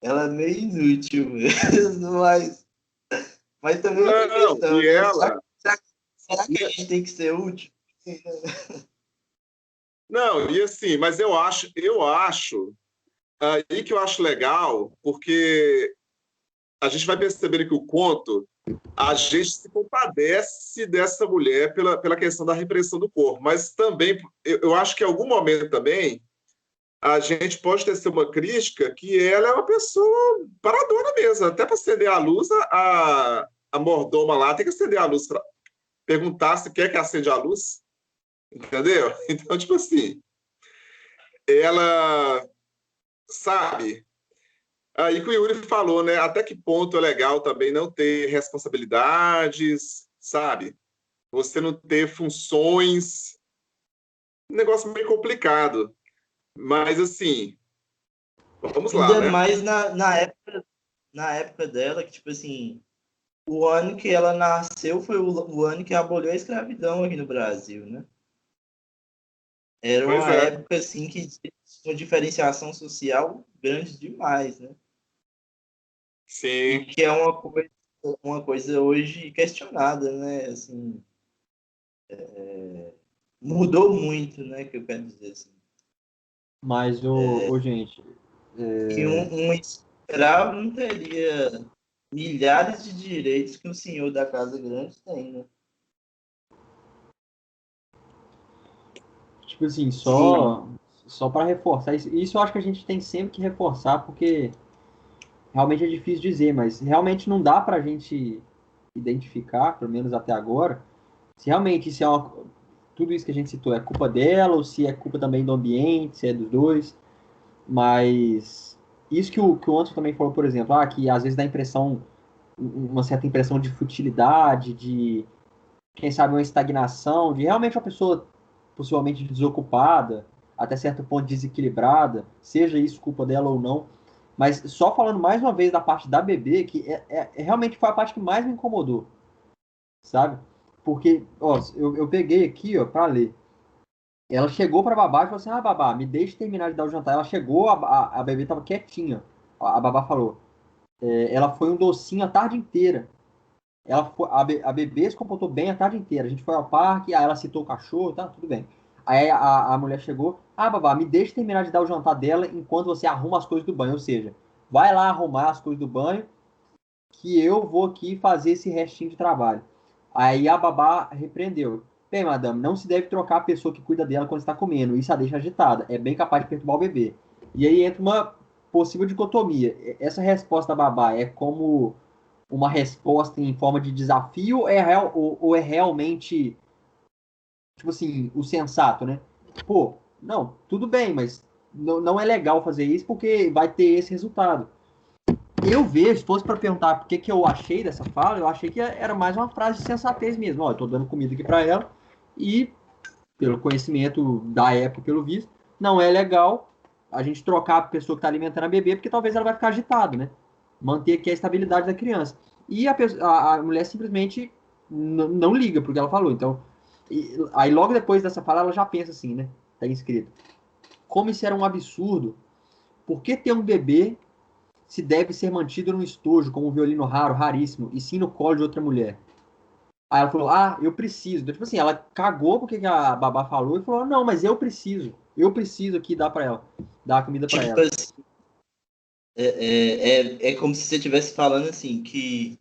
ela é meio inútil mesmo, mas também é outra Não, questão, e né? ela... Será que a gente tem que ser útil? Não, e assim, mas eu acho aí que eu acho legal, porque a gente vai percebendo que o conto, a gente se compadece dessa mulher pela questão da repressão do corpo, mas também, eu acho que em algum momento também, a gente pode ter uma crítica que ela é uma pessoa paradona mesmo, até para acender a luz, a mordoma lá tem que acender a luz para perguntar se quer que acende a luz, entendeu? Então, tipo assim, ela sabe? Aí que o Yuri falou, né? Até que ponto é legal também não ter responsabilidades, sabe? Você não ter funções. Um negócio meio complicado. Mas, assim, vamos lá, Ainda né? mais na época dela, que, tipo assim, o ano que ela nasceu foi o ano que aboliu a escravidão aqui no Brasil, né? Era Pois uma é, época, assim, que tinha uma diferenciação social grande demais, né? E sim. que é uma coisa hoje questionada, né? Assim, mudou muito, né? Que eu quero dizer assim. Mas, gente, Que um escravo não teria milhares de direitos que o senhor da casa grande tem, né? tipo assim, Sim, só para reforçar, isso eu acho que a gente tem sempre que reforçar, porque realmente é difícil dizer, mas realmente não dá para a gente identificar, pelo menos até agora, se realmente isso tudo isso que a gente citou é culpa dela, ou se é culpa também do ambiente, se é dos dois. Mas isso que o Anderson também falou, por exemplo, que às vezes dá impressão, uma certa impressão de futilidade, de, quem sabe, uma estagnação, de realmente uma pessoa possivelmente desocupada, até certo ponto desequilibrada, seja isso culpa dela ou não. Mas só falando mais uma vez da parte da bebê, que realmente foi a parte que mais me incomodou, sabe? Porque, ó, eu peguei aqui, ó, pra ler. Ela chegou pra babá e falou assim: babá, me deixe terminar de dar o jantar. Ela chegou, a bebê tava quietinha. A babá falou. Ela foi um docinho a tarde inteira. A bebê se comportou bem a tarde inteira. A gente foi ao parque, aí ela citou o cachorro, tá, tudo bem. Aí a mulher chegou: babá, me deixe terminar de dar o jantar dela enquanto você arruma as coisas do banho. Ou seja, vai lá arrumar as coisas do banho, que eu vou aqui fazer esse restinho de trabalho. Aí a babá repreendeu. Bem, madame, não se deve trocar a pessoa que cuida dela quando está comendo. Isso a deixa agitada. É bem capaz de perturbar o bebê. E aí entra uma possível dicotomia. Essa resposta da babá é como uma resposta em forma de desafio ou é realmente, tipo assim, o sensato, né? Pô, não, tudo bem, mas não é legal fazer isso porque vai ter esse resultado. Eu vejo, se fosse para perguntar por que eu achei dessa fala, eu achei que era mais uma frase de sensatez mesmo. Ó, eu tô dando comida aqui para ela e, pelo conhecimento da época, pelo visto, não é legal a gente trocar a pessoa que está alimentando a bebê, porque talvez ela vai ficar agitada, né? Manter aqui a estabilidade da criança. E a mulher simplesmente não liga porque ela falou. Então, aí logo depois dessa fala, ela já pensa assim, né? Tá escrito. Como isso era um absurdo, por que ter um bebê se deve ser mantido num estojo, como um violino raro, raríssimo, e sim no colo de outra mulher? Aí ela falou, eu preciso. Então, tipo assim, ela cagou porque que a babá falou e falou, não, mas eu preciso. Eu preciso aqui dar pra ela. Dar a comida pra tipo ela. assim, é como se você estivesse falando assim, que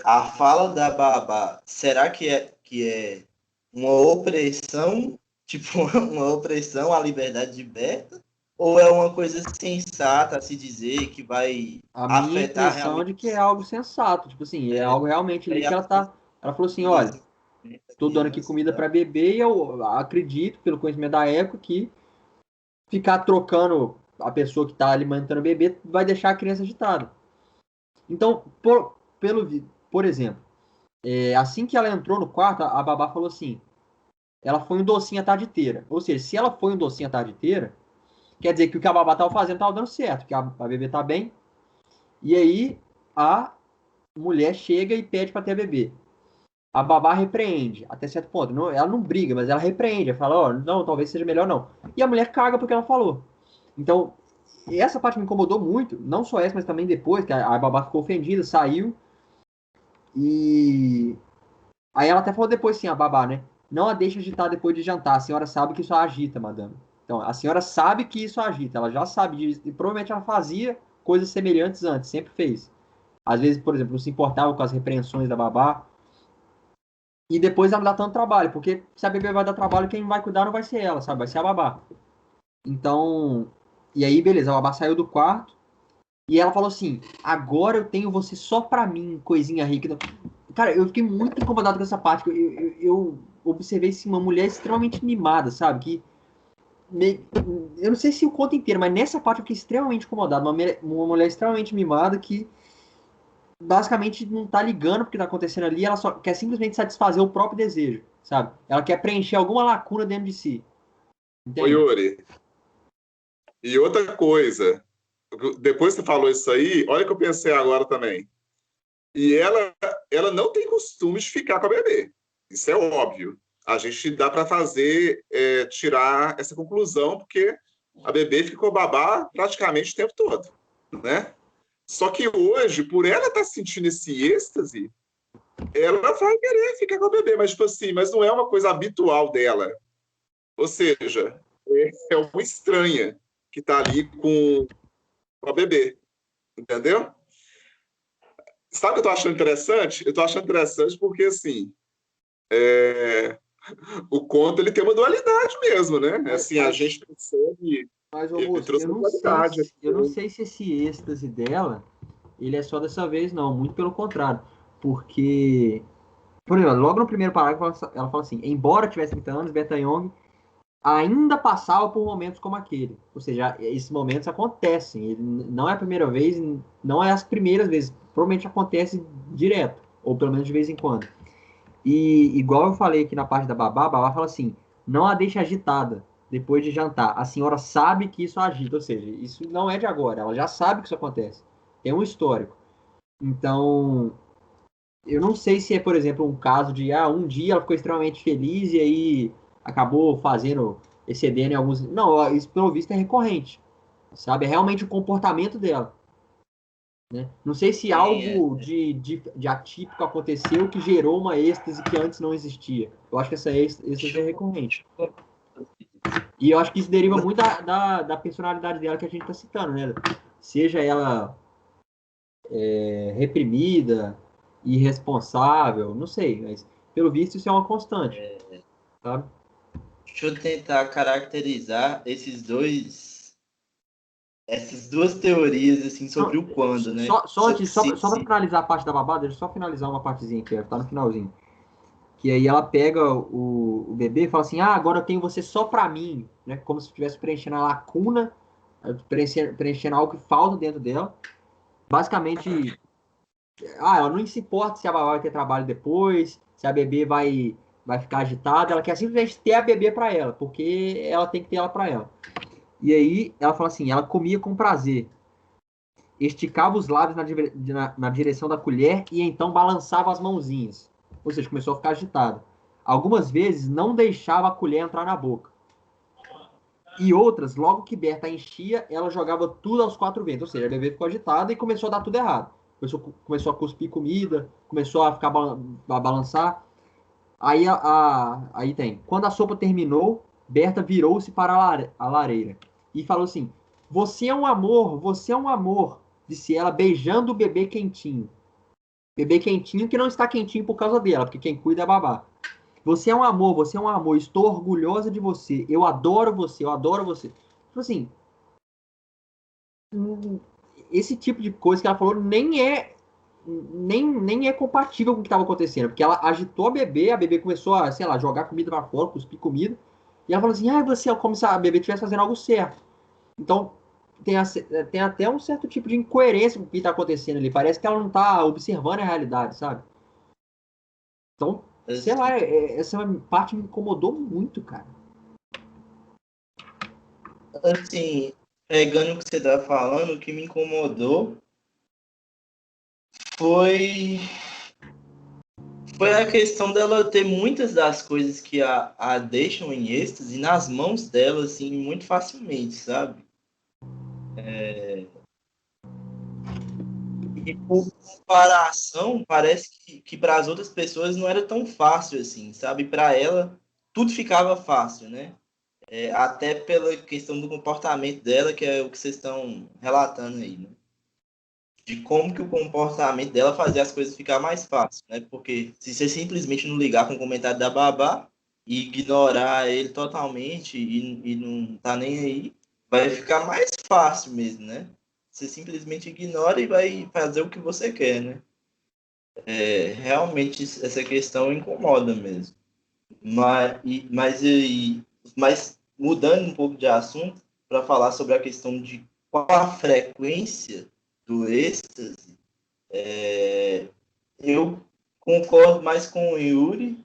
a fala da babá, será que é uma opressão, tipo uma opressão à liberdade de Berta? Ou é uma coisa sensata a se dizer que vai A minha afetar impressão é realmente de que é algo sensato. Tipo assim, é algo realmente ali que ela tá. Ela falou assim, o olha, desenvolvimento da tô dando aqui criança e comida tal? pra bebê e eu acredito, pelo conhecimento da época, que ficar trocando a pessoa que tá alimentando o bebê vai deixar a criança agitada. Então, por exemplo, assim que ela entrou no quarto, a babá falou assim: ela foi um docinho a tarde inteira. Ou seja, se ela foi um docinho a tarde inteira, quer dizer que o que a babá tava fazendo tava dando certo, que a bebê tá bem. E aí a mulher chega e pede para ter bebê. A babá repreende, até certo ponto. Não, ela não briga, mas ela repreende. Ela fala: não, talvez seja melhor não. E a mulher caga porque ela falou. Então, essa parte me incomodou muito. Não só essa, mas também depois, que a babá ficou ofendida, saiu. E aí ela até falou depois assim, a babá, né? Não a deixe agitar depois de jantar. A senhora sabe que isso a agita, madame. Então, a senhora sabe que isso a agita. Ela já sabe disso. E provavelmente ela fazia coisas semelhantes antes, sempre fez. Às vezes, por exemplo, não se importava com as repreensões da babá. E depois ela não dá tanto trabalho, porque se a bebê vai dar trabalho, quem vai cuidar não vai ser ela, sabe? Vai ser a babá. Então, e aí, beleza, a babá saiu do quarto e ela falou assim: agora eu tenho você só pra mim, coisinha rica. Cara, eu fiquei muito incomodado com essa parte. Eu observei assim, uma mulher extremamente mimada, sabe? Que Eu não sei se o conto inteiro, mas nessa parte eu fiquei extremamente incomodado. Uma mulher extremamente mimada que basicamente não tá ligando pro que tá acontecendo ali, ela só quer simplesmente satisfazer o próprio desejo, sabe? Ela quer preencher alguma lacuna dentro de si. Ô, Entende? Yuri, e outra coisa, depois que você falou isso aí, olha o que eu pensei agora também. E ela não tem costume de ficar com a bebê. Isso é óbvio. A gente dá para fazer, tirar essa conclusão, porque a bebê ficou babá praticamente o tempo todo, né? Só que hoje, por ela estar sentindo esse êxtase, ela vai querer ficar com a bebê, mas tipo assim, mas não é uma coisa habitual dela. Ou seja, é uma estranha que está ali com a bebê, entendeu? Sabe o que eu tô achando interessante? Eu tô achando interessante porque, assim, o conto ele tem uma dualidade mesmo, né? Assim, a gente percebe, Mas, ô ele moço, trouxe uma dualidade. eu não sei se esse êxtase dela, ele é só dessa vez, não. Muito pelo contrário. Porque, por exemplo, logo no primeiro parágrafo, ela fala assim: embora tivesse 30 anos, Beta Young ainda passava por momentos como aquele. Ou seja, esses momentos acontecem. Não é a primeira vez, não é as primeiras vezes. Provavelmente acontece direto, ou pelo menos de vez em quando. E igual eu falei aqui na parte da babá, a babá fala assim: não a deixe agitada depois de jantar. A senhora sabe que isso agita, ou seja, isso não é de agora, ela já sabe que isso acontece. Tem um histórico. Então, eu não sei se é, por exemplo, um caso de um dia ela ficou extremamente feliz e aí acabou fazendo, excedendo em alguns. Não, isso pelo visto é recorrente. Sabe? É realmente o comportamento dela. Né? Não sei se Sim, algo de atípico aconteceu que gerou uma êxtase que antes não existia. Eu acho que essa êxtase é recorrente. E eu acho que isso deriva muito da personalidade dela que a gente está citando, né? Seja ela reprimida, irresponsável, não sei, mas pelo visto isso é uma constante, sabe? deixa eu tentar caracterizar essas duas teorias assim Não, sobre o quando, né? só para finalizar a parte da babada, deixa eu só finalizar uma partezinha que tá no finalzinho. Que aí ela pega o bebê e fala assim: agora eu tenho você só pra mim, né? Como se estivesse preenchendo a lacuna, preenchendo algo que falta dentro dela. Basicamente, ela não se importa se a babá vai ter trabalho depois, se a bebê vai ficar agitada, ela quer simplesmente ter a bebê pra ela, porque ela tem que ter ela pra ela. E aí ela fala assim: ela comia com prazer, esticava os lábios na direção da colher e então balançava as mãozinhas. Ou seja, começou a ficar agitada. Algumas vezes não deixava a colher entrar na boca. E outras, logo que Berta enchia, ela jogava tudo aos quatro ventos. Ou seja, a bebê ficou agitada e começou a dar tudo errado. Começou a cuspir comida, começou a ficar a balançar. Aí tem. Quando a sopa terminou, Berta virou-se para a lareira e falou assim: você é um amor, disse ela, beijando o bebê quentinho. Bebê quentinho que não está quentinho por causa dela, porque quem cuida é a babá. Você é um amor, estou orgulhosa de você, eu adoro você, eu adoro você. Tipo assim, esse tipo de coisa que ela falou nem é compatível com o que estava acontecendo, porque ela agitou a bebê começou a, sei lá, jogar comida para fora, cuspir comida, e ela falou assim: você é como se a bebê estivesse fazendo algo certo. Então, tem até um certo tipo de incoerência com o que está acontecendo ali. Parece que ela não está observando a realidade, sabe? Então, sei assim, lá, essa parte me incomodou muito, cara. assim, pegando o que você tá falando, o que me incomodou foi foi a questão dela ter muitas das coisas que a deixam em êxtase nas mãos dela, assim, muito facilmente, sabe? E por comparação, parece que para as outras pessoas não era tão fácil assim, sabe? Para ela, tudo ficava fácil, né? Até pela questão do comportamento dela, que é o que vocês estão relatando aí, né? De como que o comportamento dela fazia as coisas ficar mais fácil, né? Porque se você simplesmente não ligar com o comentário da babá e ignorar ele totalmente e não tá nem aí, vai ficar mais fácil mesmo, né? Você simplesmente ignora e vai fazer o que você quer, né? Realmente essa questão incomoda mesmo. Mas, mas mudando um pouco de assunto, para falar sobre a questão de qual a frequência do êxtase, eu concordo mais com o Yuri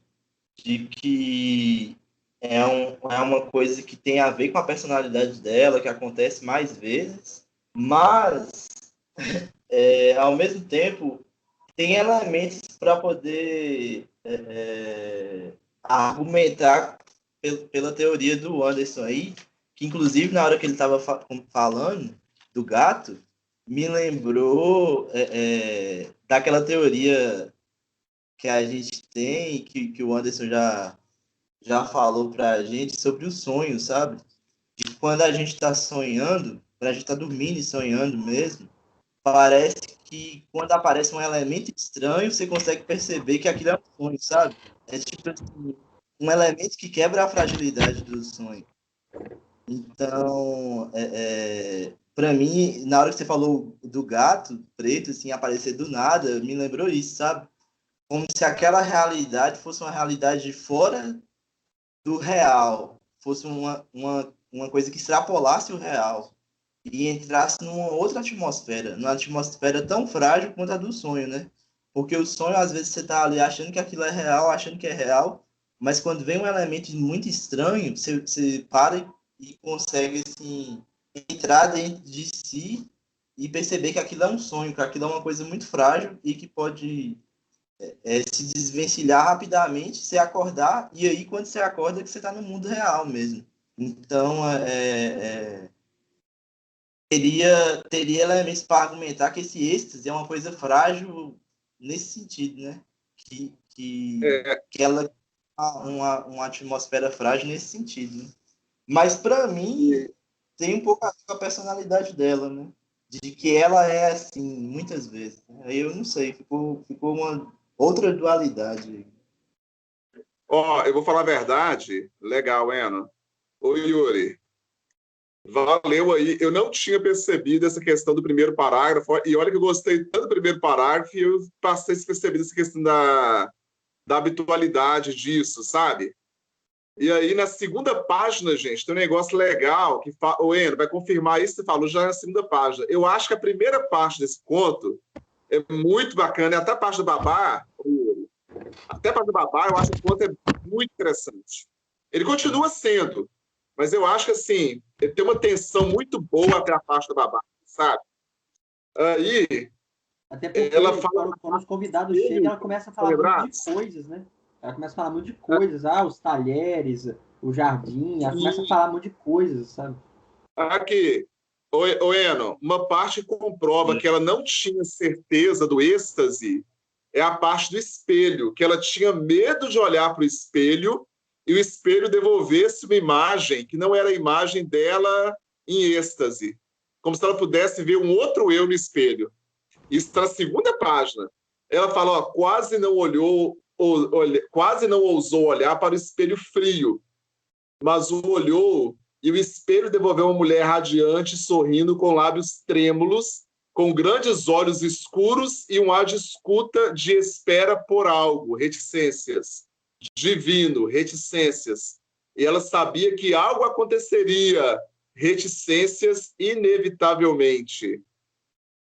de que é uma coisa que tem a ver com a personalidade dela, que acontece mais vezes, mas, ao mesmo tempo, tem elementos para poder argumentar pela teoria do Anderson aí, que inclusive na hora que ele estava falando do gato, me lembrou daquela teoria que a gente tem, que o Anderson já falou para a gente sobre o sonho, sabe? De quando a gente está sonhando, quando a gente está dormindo e sonhando mesmo, parece que quando aparece um elemento estranho, você consegue perceber que aquilo é um sonho, sabe? É tipo assim, um elemento que quebra a fragilidade do sonho. Então, para mim, na hora que você falou do gato preto, assim, aparecer do nada, me lembrou isso, sabe? Como se aquela realidade fosse uma realidade fora do real, fosse uma coisa que extrapolasse o real e entrasse numa outra atmosfera, numa atmosfera tão frágil quanto a do sonho, né? Porque o sonho, às vezes, você tá ali achando que aquilo é real, achando que é real, mas quando vem um elemento muito estranho, você para e consegue, assim, entrar dentro de si e perceber que aquilo é um sonho, que aquilo é uma coisa muito frágil e que pode se desvencilhar rapidamente, você acordar, e aí quando você acorda que você está no mundo real mesmo. Então, teria elementos para argumentar que esse êxtase é uma coisa frágil nesse sentido, né? Que ela uma atmosfera frágil nesse sentido. Né? Mas, para mim, tem um pouco a ver com a personalidade dela, né? De que ela é assim, muitas vezes. Aí eu não sei, ficou uma outra dualidade. Ó, eu vou falar a verdade. Legal, Eno. Ô, Yuri, valeu aí. Eu não tinha percebido essa questão do primeiro parágrafo. E olha que eu gostei tanto do primeiro parágrafo e eu passei a perceber essa questão da habitualidade disso, sabe? E aí, na segunda página, gente, tem um negócio legal que o Eno vai confirmar isso que você falou já na segunda página. Eu acho que a primeira parte desse conto é muito bacana. E até a parte do babá, até a parte do babá, eu acho que o conto é muito interessante. Ele continua sendo, mas eu acho que, assim, ele tem uma tensão muito boa até a parte do babá, sabe? Aí, até porque ela fala... quando os convidados chegam, ela começa a falar muito de coisas, né? Ela começa a falar muito de coisas. Os talheres, o jardim. Ela começa a falar muito de coisas, sabe? Aqui, o Eno, uma parte que comprova que ela não tinha certeza do êxtase é a parte do espelho, que ela tinha medo de olhar para o espelho e o espelho devolvesse uma imagem que não era a imagem dela em êxtase, como se ela pudesse ver um outro eu no espelho. Isso está na segunda página. Ela fala, ó, quase não ousou olhar para o espelho frio, mas o olhou e o espelho devolveu uma mulher radiante, sorrindo, com lábios trêmulos, com grandes olhos escuros e um ar de escuta de espera por algo, reticências. Divino, reticências. E ela sabia que algo aconteceria, reticências, inevitavelmente.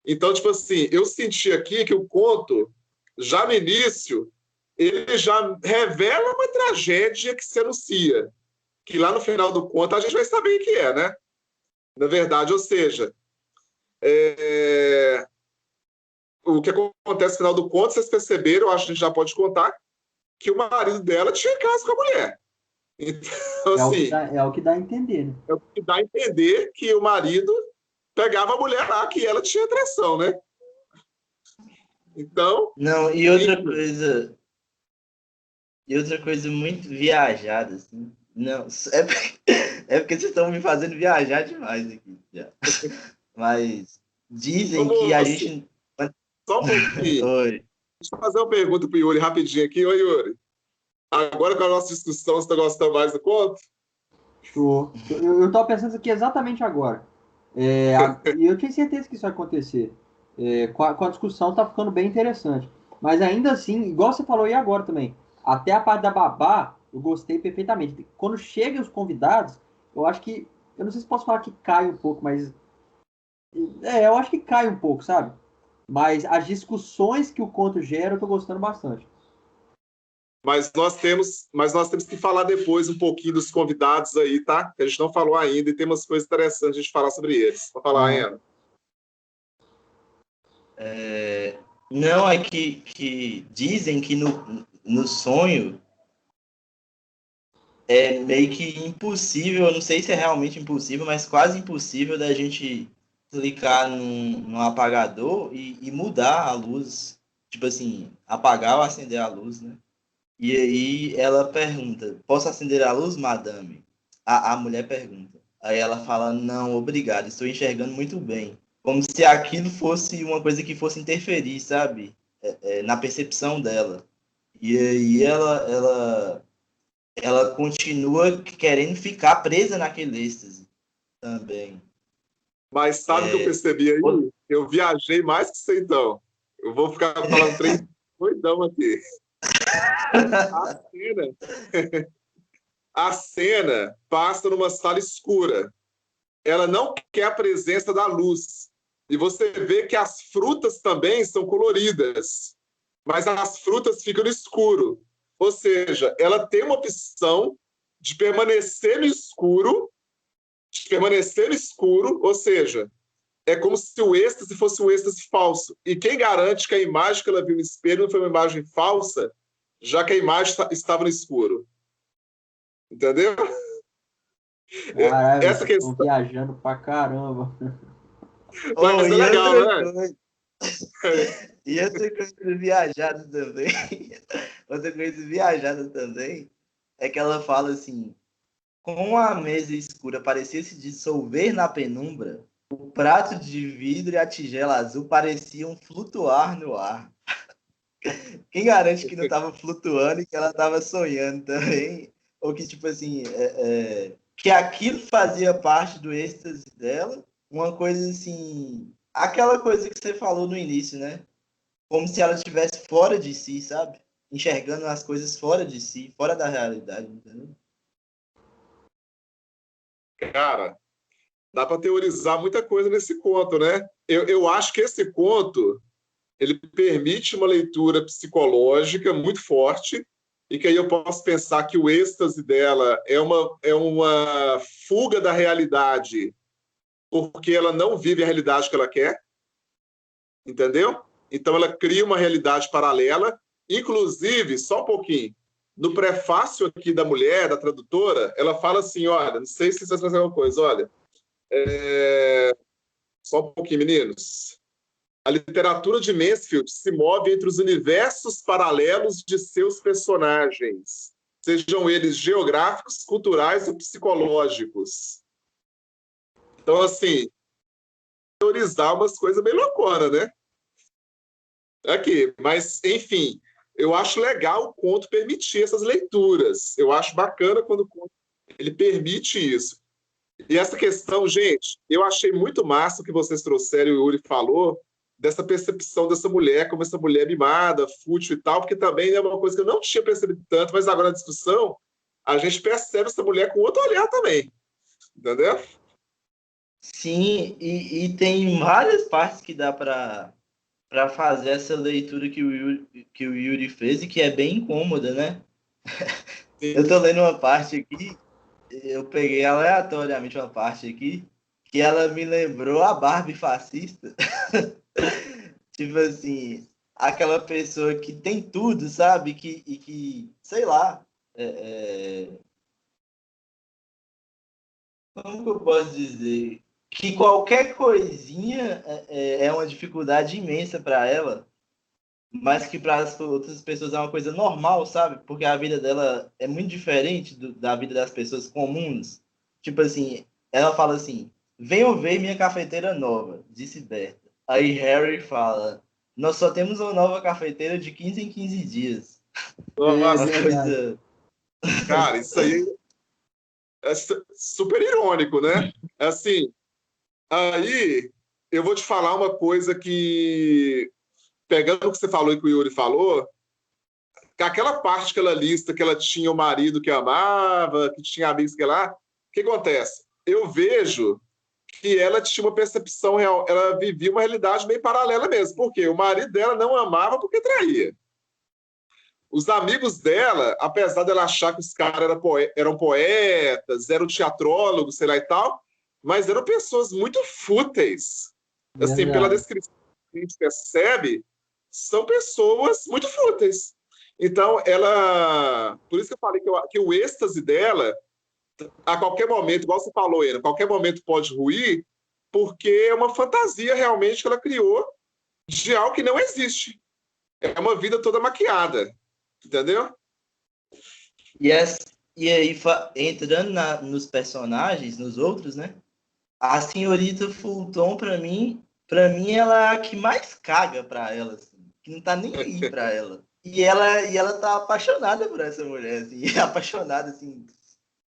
Então, tipo assim, eu senti aqui que o conto, já no início, ele já revela uma tragédia que se anuncia. Que lá no final do conto a gente vai saber o que é, né? Na verdade, ou seja, o que acontece no final do conto, vocês perceberam, eu acho que a gente já pode contar, que o marido dela tinha caso com a mulher. Então, assim, é o que dá a entender, né? É o que dá a entender que o marido pegava a mulher lá, que ela tinha atração, né? Então... Não, e outra coisa muito viajada, assim. Não, é porque vocês estão me fazendo viajar demais aqui. Já. Mas dizem que a gente... Só um pouquinho. Oi. Deixa eu fazer uma pergunta para o Yuri rapidinho aqui. Oi, Yuri. Agora com a nossa discussão, você está gostando mais do conto? Show. Eu estava pensando aqui exatamente agora. E eu tinha certeza que isso ia acontecer. Com a discussão tá ficando bem interessante. Mas ainda assim, igual você falou aí agora também, até a parte da babá, eu gostei perfeitamente. Quando chegam os convidados, eu acho que, eu não sei se posso falar que cai um pouco, mas eu acho que cai um pouco, sabe? Mas as discussões que o conto gera, eu tô gostando bastante. Mas nós temos que falar depois um pouquinho dos convidados aí, tá? Que a gente não falou ainda e tem umas coisas interessantes de falar sobre eles. Vou falar, Aham. Ana. Não, é que dizem que no sonho é meio que impossível, eu não sei se é realmente impossível, mas quase impossível da gente clicar num apagador e mudar a luz. Tipo assim, apagar ou acender a luz, né? E aí ela pergunta: posso acender a luz, madame? A mulher pergunta. Aí ela fala: não, obrigado, estou enxergando muito bem. Como se aquilo fosse uma coisa que fosse interferir, sabe? Na percepção dela. E aí ela continua querendo ficar presa naquele êxtase também. Mas sabe o que eu percebi aí? Eu viajei mais que você, então. Eu vou ficar falando trem doidão aqui. A cena, a cena passa numa sala escura. Ela não quer a presença da luz. E você vê que as frutas também são coloridas, mas as frutas ficam no escuro. Ou seja, ela tem uma opção de permanecer no escuro, ou seja, é como se o êxtase fosse um êxtase falso. E quem garante que a imagem que ela viu no espelho não foi uma imagem falsa, já que a imagem estava no escuro? Entendeu? Caralho, Essa vocês estão questão. viajando pra caramba. Oh, Mas é e legal, outra né? coisa, e outra coisa viajada também, outra coisa viajada também, é que ela fala assim: com a mesa escura parecia se dissolver na penumbra, o prato de vidro e a tigela azul pareciam flutuar no ar. Quem garante que não estava flutuando e que ela estava sonhando também? Ou que, tipo assim, que aquilo fazia parte do êxtase dela? Uma coisa assim. Aquela coisa que você falou no início, né? Como se ela estivesse fora de si, sabe? Enxergando as coisas fora de si, fora da realidade, entendeu? Cara, dá para teorizar muita coisa nesse conto, né? Eu acho que esse conto ele permite uma leitura psicológica muito forte e que aí eu posso pensar que o êxtase dela é uma fuga da realidade porque ela não vive a realidade que ela quer, entendeu? Então ela cria uma realidade paralela, inclusive, só um pouquinho, no prefácio aqui da mulher, da tradutora, ela fala assim, olha, não sei se vocês fazem alguma coisa, olha, só um pouquinho, meninos. A literatura de Mansfield se move entre os universos paralelos de seus personagens, sejam eles geográficos, culturais ou psicológicos. Então, assim, teorizar umas coisas bem louconas, né? Aqui, mas, enfim, eu acho legal o conto permitir essas leituras. Eu acho bacana quando o conto ele permite isso. E essa questão, gente, eu achei muito massa o que vocês trouxeram e o Yuri falou, dessa percepção dessa mulher, como essa mulher mimada, fútil e tal, porque também é uma coisa que eu não tinha percebido tanto, mas agora na discussão, a gente percebe essa mulher com outro olhar também, entendeu? Sim, e tem várias partes que dá para fazer essa leitura que o Yuri fez e que é bem incômoda, né? Eu tô lendo uma parte aqui, eu peguei aleatoriamente uma parte aqui, que ela me lembrou a Barbie fascista. Tipo assim, aquela pessoa que tem tudo, sabe? Que sei lá, como que eu posso dizer? Que qualquer coisinha é uma dificuldade imensa para ela, mas que para as outras pessoas é uma coisa normal, sabe? Porque a vida dela é muito diferente da vida das pessoas comuns. Tipo assim, ela fala assim: venham ver minha cafeteira nova, disse Berta. Aí Harry fala: nós só temos uma nova cafeteira de 15 em 15 dias. É Uma Nossa, verdade. coisa. cara, isso aí é super irônico, né? Assim, aí eu vou te falar uma coisa que, pegando o que você falou e que o Yuri falou, aquela parte que ela lista que ela tinha o marido que amava, que tinha amigos que lá, que acontece? Eu vejo que ela tinha uma percepção real, ela vivia uma realidade meio paralela mesmo, porque o marido dela não amava porque traía. Os amigos dela, apesar dela achar que os caras eram poetas, eram teatrólogos, sei lá e tal, mas eram pessoas muito fúteis. Assim, pela Verdade. descrição que a gente percebe, são pessoas muito fúteis. Então, ela. Por isso que eu falei que o êxtase dela, a qualquer momento, igual você falou, Ana, a qualquer momento pode ruir, porque é uma fantasia realmente que ela criou de algo que não existe. É uma vida toda maquiada. Entendeu? E, e aí, entrando nos personagens, nos outros, né? A senhorita Fulton, pra mim, ela é a que mais caga pra ela, assim, que não tá nem aí pra ela. E ela tá apaixonada por essa mulher, assim, apaixonada, assim.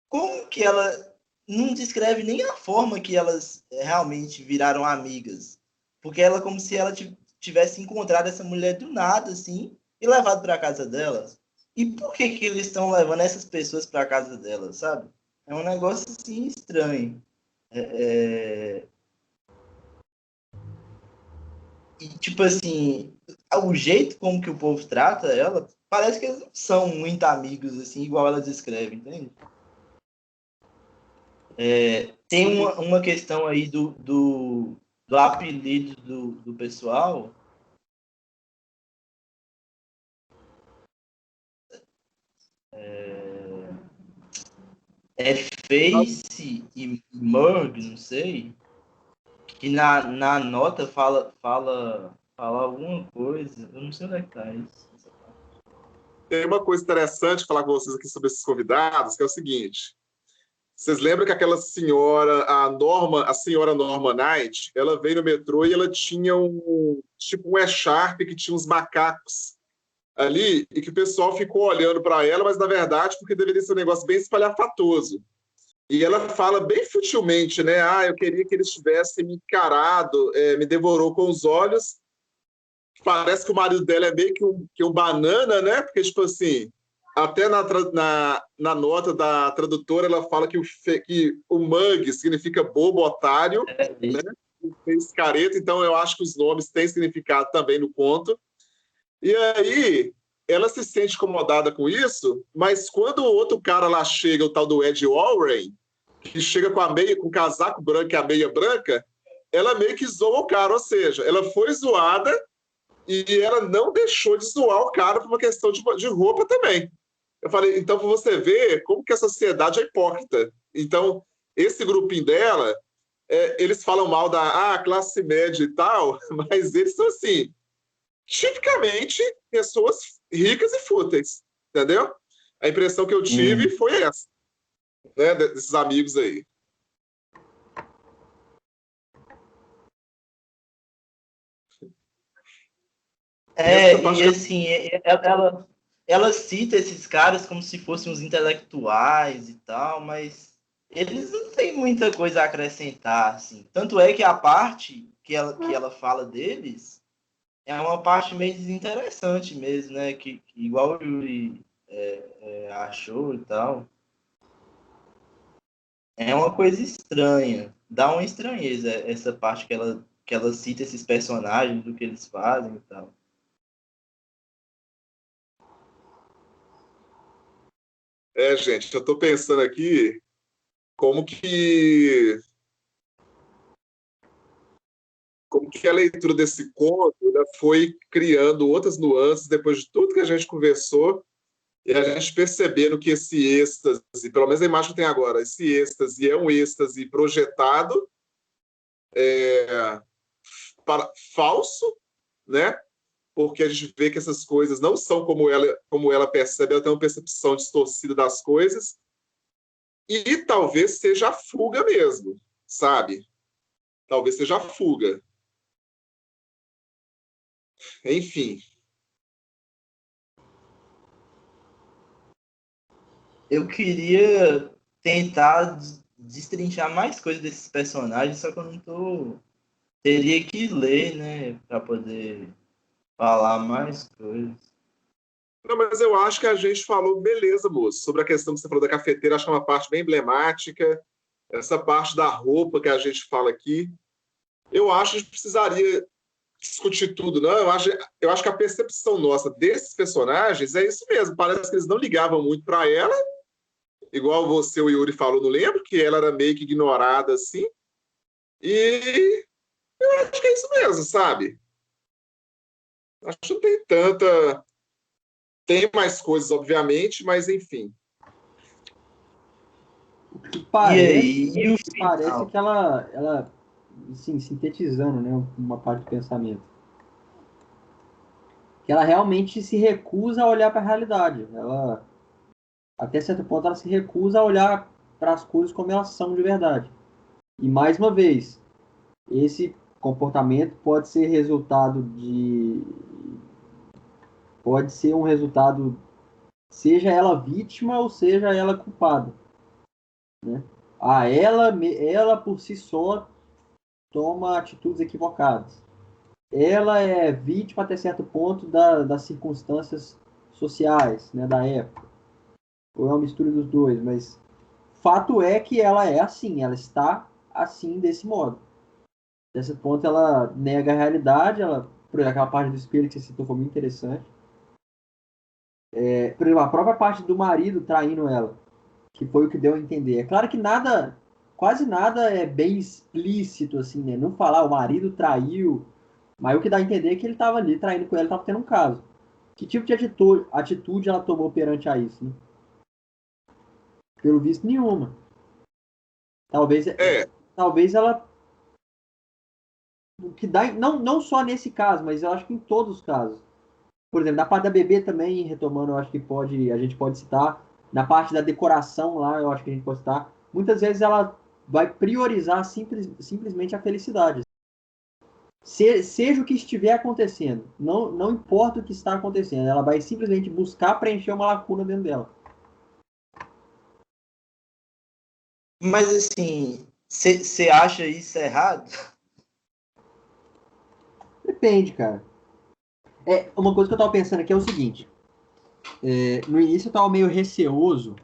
Como que ela não descreve nem a forma que elas realmente viraram amigas? Porque ela é como se ela tivesse encontrado essa mulher do nada, assim, e levado pra casa dela. E por que eles estão levando essas pessoas pra casa dela, sabe? É um negócio, assim, estranho. É, E, tipo assim, o jeito como que o povo trata ela, parece que eles não são muito amigos, assim, igual elas escrevem, entende? Tem uma questão aí do apelido do pessoal. É Face e Murg, não sei. Que na nota fala alguma coisa. Eu não sei onde é que tá isso. Tem uma coisa interessante falar com vocês aqui sobre esses convidados, que é o seguinte. Vocês lembram que aquela senhora, a senhora Norma Knight, ela veio no metrô e ela tinha tipo um E-Sharp que tinha uns macacos ali e que o pessoal ficou olhando para ela, mas na verdade porque deveria ser um negócio bem espalhafatoso. E ela fala bem futilmente, né? Ah, eu queria que eles tivessem me encarado, me devorou com os olhos. Parece que o marido dela é meio que um banana, né? Porque, tipo assim, até na nota da tradutora ela fala que o mug significa bobo, otário, né? Fez careta, então eu acho que os nomes têm significado também no conto. E aí ela se sente incomodada com isso, mas quando o outro cara lá chega, o tal do Ed Warren, que chega com o casaco branco e a meia branca, ela meio que zoa o cara, ou seja, ela foi zoada e ela não deixou de zoar o cara por uma questão de roupa também. Eu falei, então, para você ver como que a sociedade é hipócrita. Então, esse grupinho dela, eles falam mal da classe média e tal, mas eles são, assim, tipicamente pessoas ricas e fúteis, entendeu? A impressão que eu tive foi essa, né, desses amigos aí. E assim, ela cita esses caras como se fossem uns intelectuais e tal, mas eles não têm muita coisa a acrescentar, assim. Tanto é que a parte que ela fala deles é uma parte meio desinteressante mesmo, né? Que igual o Yuri achou e tal. É uma coisa estranha. Dá uma estranheza essa parte que ela cita esses personagens, do que eles fazem e tal. Gente, eu estou pensando aqui como que a leitura desse conto foi criando outras nuances depois de tudo que a gente conversou e a gente percebendo que esse êxtase, pelo menos a imagem que tem agora, esse êxtase é um êxtase projetado, falso, né? Porque a gente vê que essas coisas não são como ela percebe, ela tem uma percepção distorcida das coisas e talvez seja a fuga mesmo, sabe? Talvez seja a fuga. Enfim. Eu queria tentar destrinchar mais coisas desses personagens, só que eu não tô. Teria que ler, né, para poder falar mais coisas. Não, mas eu acho que a gente falou, beleza, moço, sobre a questão que você falou da cafeteira, acho que é uma parte bem emblemática, essa parte da roupa que a gente fala aqui. Eu acho que a gente precisaria discutir tudo, não? Eu acho que a percepção nossa desses personagens é isso mesmo. Parece que eles não ligavam muito para ela, igual você, o Yuri falou, não lembro, que ela era meio que ignorada assim. E eu acho que é isso mesmo, sabe? Acho que não tem tanta. Tem mais coisas, obviamente, mas enfim. O que E parece, aí, e o parece final? que ela, assim, sintetizando, né, uma parte do pensamento, que ela realmente se recusa a olhar para a realidade. Ela, até certo ponto, ela se recusa a olhar para as coisas como elas são de verdade. E mais uma vez, esse comportamento pode ser resultado de, pode ser um resultado, seja ela vítima ou seja ela culpada, né? Ela por si só toma atitudes equivocadas. Ela é vítima até certo ponto das circunstâncias sociais, né, da época. Ou é uma mistura dos dois, mas fato é que ela é assim, ela está assim desse modo. Desse ponto ela nega a realidade, ela, por exemplo, aquela parte do espelho que você citou foi muito interessante. Por exemplo, a própria parte do marido traindo ela, que foi o que deu a entender. É claro que nada, quase nada é bem explícito, assim, né? Não falar o marido traiu, mas o que dá a entender é que ele estava ali traindo com ela, estava tendo um caso. Que tipo de atitude ela tomou perante a isso, né? Pelo visto, nenhuma. Talvez, É, talvez ela, o que dá, não só nesse caso, mas eu acho que em todos os casos. Por exemplo, na parte da bebê também, retomando, eu acho que a gente pode citar. Na parte da decoração lá, eu acho que a gente pode citar. Muitas vezes ela vai priorizar simplesmente a felicidade. Seja o que estiver acontecendo, não importa o que está acontecendo, ela vai simplesmente buscar preencher uma lacuna dentro dela. Mas assim, você acha isso errado? Depende, cara. Uma coisa que eu tava pensando aqui é o seguinte: no início eu tava meio receoso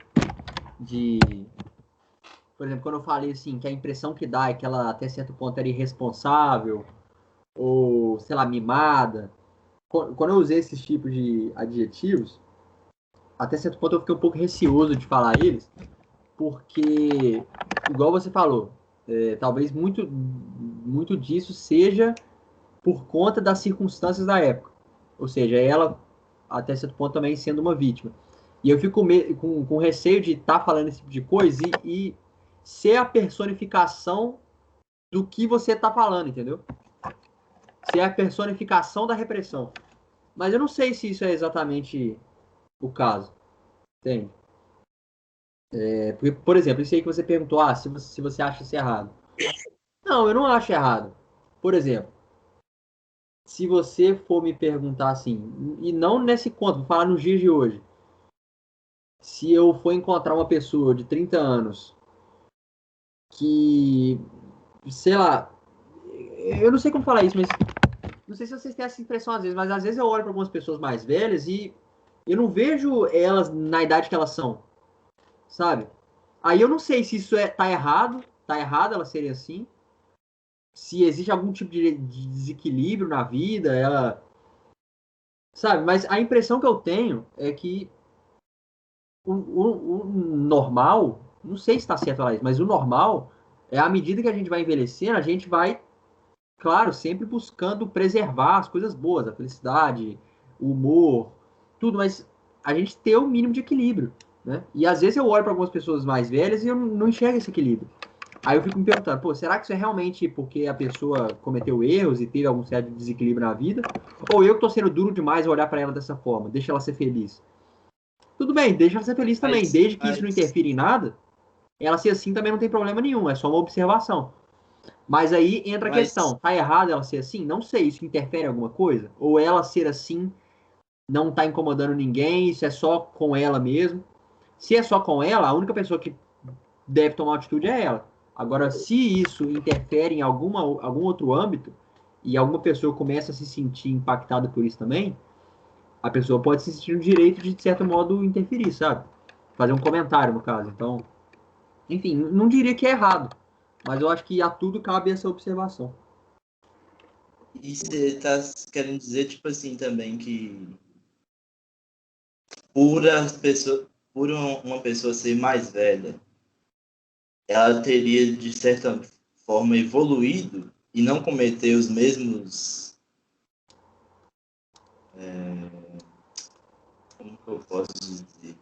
de. Por exemplo, quando eu falei assim, que a impressão que dá é que ela até certo ponto era irresponsável, ou, sei lá, mimada. Quando eu usei esses tipos de adjetivos, até certo ponto eu fiquei um pouco receoso de falar eles, porque, igual você falou, talvez muito disso seja por conta das circunstâncias da época. Ou seja, ela, até certo ponto, também sendo uma vítima. E eu fico com receio de estar falando esse tipo de coisa e ser a personificação do que você está falando, entendeu? Ser a personificação da repressão. Mas eu não sei se isso é exatamente o caso. Entende? Porque, por exemplo, isso aí que você perguntou, se você acha isso errado. Não, eu não acho errado. Por exemplo, se você for me perguntar assim, e não nesse conto, vou falar nos dias de hoje. Se eu for encontrar uma pessoa de 30 anos que, sei lá, eu não sei como falar isso, mas não sei se vocês têm essa impressão às vezes, mas às vezes eu olho para algumas pessoas mais velhas e eu não vejo elas na idade que elas são, sabe? Aí eu não sei se isso tá errado ela ser assim, se existe algum tipo de desequilíbrio na vida, ela, sabe? Mas a impressão que eu tenho é que o normal, não sei se está certo falar isso, mas o normal é à medida que a gente vai envelhecendo, a gente vai, claro, sempre buscando preservar as coisas boas, a felicidade, o humor, tudo, mas a gente ter o mínimo de equilíbrio, né? E às vezes eu olho para algumas pessoas mais velhas e eu não enxergo esse equilíbrio. Aí eu fico me perguntando, pô, será que isso é realmente porque a pessoa cometeu erros e teve algum certo desequilíbrio na vida? Ou eu que tô sendo duro demais a olhar para ela dessa forma? Deixa ela ser feliz. Tudo bem, deixa ela ser feliz também. Mas, Desde que isso não mas, interfira em nada, ela ser assim também não tem problema nenhum, é só uma observação. Mas aí entra a mas, questão, tá errado ela ser assim? Não sei, isso interfere em alguma coisa? Ou ela ser assim não tá incomodando ninguém, isso é só com ela mesmo? Se é só com ela, a única pessoa que deve tomar atitude é ela. Agora, se isso interfere em algum outro âmbito e alguma pessoa começa a se sentir impactada por isso também, a pessoa pode se sentir no direito de certo modo, interferir, sabe? Fazer um comentário, no caso. Então, enfim, não diria que é errado, mas eu acho que a tudo cabe essa observação. E você tá querendo dizer, tipo assim, também que por uma pessoa ser mais velha, ela teria, de certa forma, evoluído e não cometer os mesmos. Como que eu posso dizer?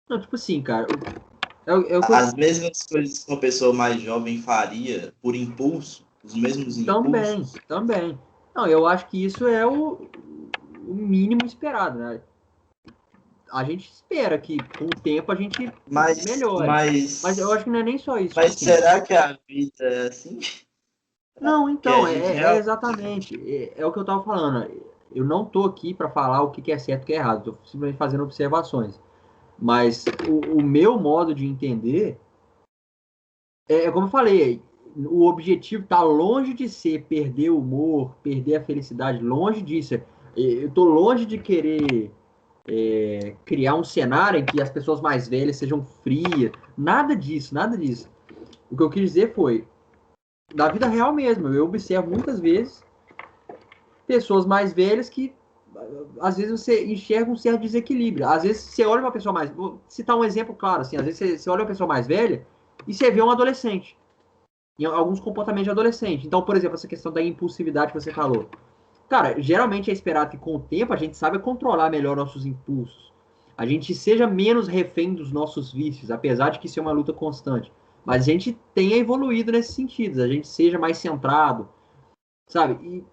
Não, tipo assim, cara, é o que As mesmas coisas que uma pessoa mais jovem faria por impulso, os mesmos impulsos. Também. Não, eu acho que isso é o mínimo esperado, né? A gente espera que com o tempo a gente melhore. Mas eu acho que não é nem só isso. Tipo Mas assim, será que a vida é assim? não, Que a então, gente é exatamente. É o que eu tava falando. Eu não tô aqui para falar o que é certo e o que é errado. Tô simplesmente fazendo observações. Mas o meu modo de entender como eu falei, o objetivo tá longe de ser perder o humor, perder a felicidade, longe disso. Eu tô longe de querer criar um cenário em que as pessoas mais velhas sejam frias. Nada disso, nada disso. O que eu quis dizer foi, na vida real mesmo, eu observo muitas vezes pessoas mais velhas que às vezes você enxerga um certo desequilíbrio. Às vezes você olha uma pessoa mais. Vou citar um exemplo claro, assim, às vezes você olha uma pessoa mais velha e você vê um adolescente. Em alguns comportamentos de adolescente. Então, por exemplo, essa questão da impulsividade que você falou. Cara, geralmente é esperado que com o tempo a gente saiba controlar melhor nossos impulsos. A gente seja menos refém dos nossos vícios, apesar de que isso é uma luta constante. Mas a gente tenha evoluído nesses sentidos, a gente seja mais centrado, sabe? E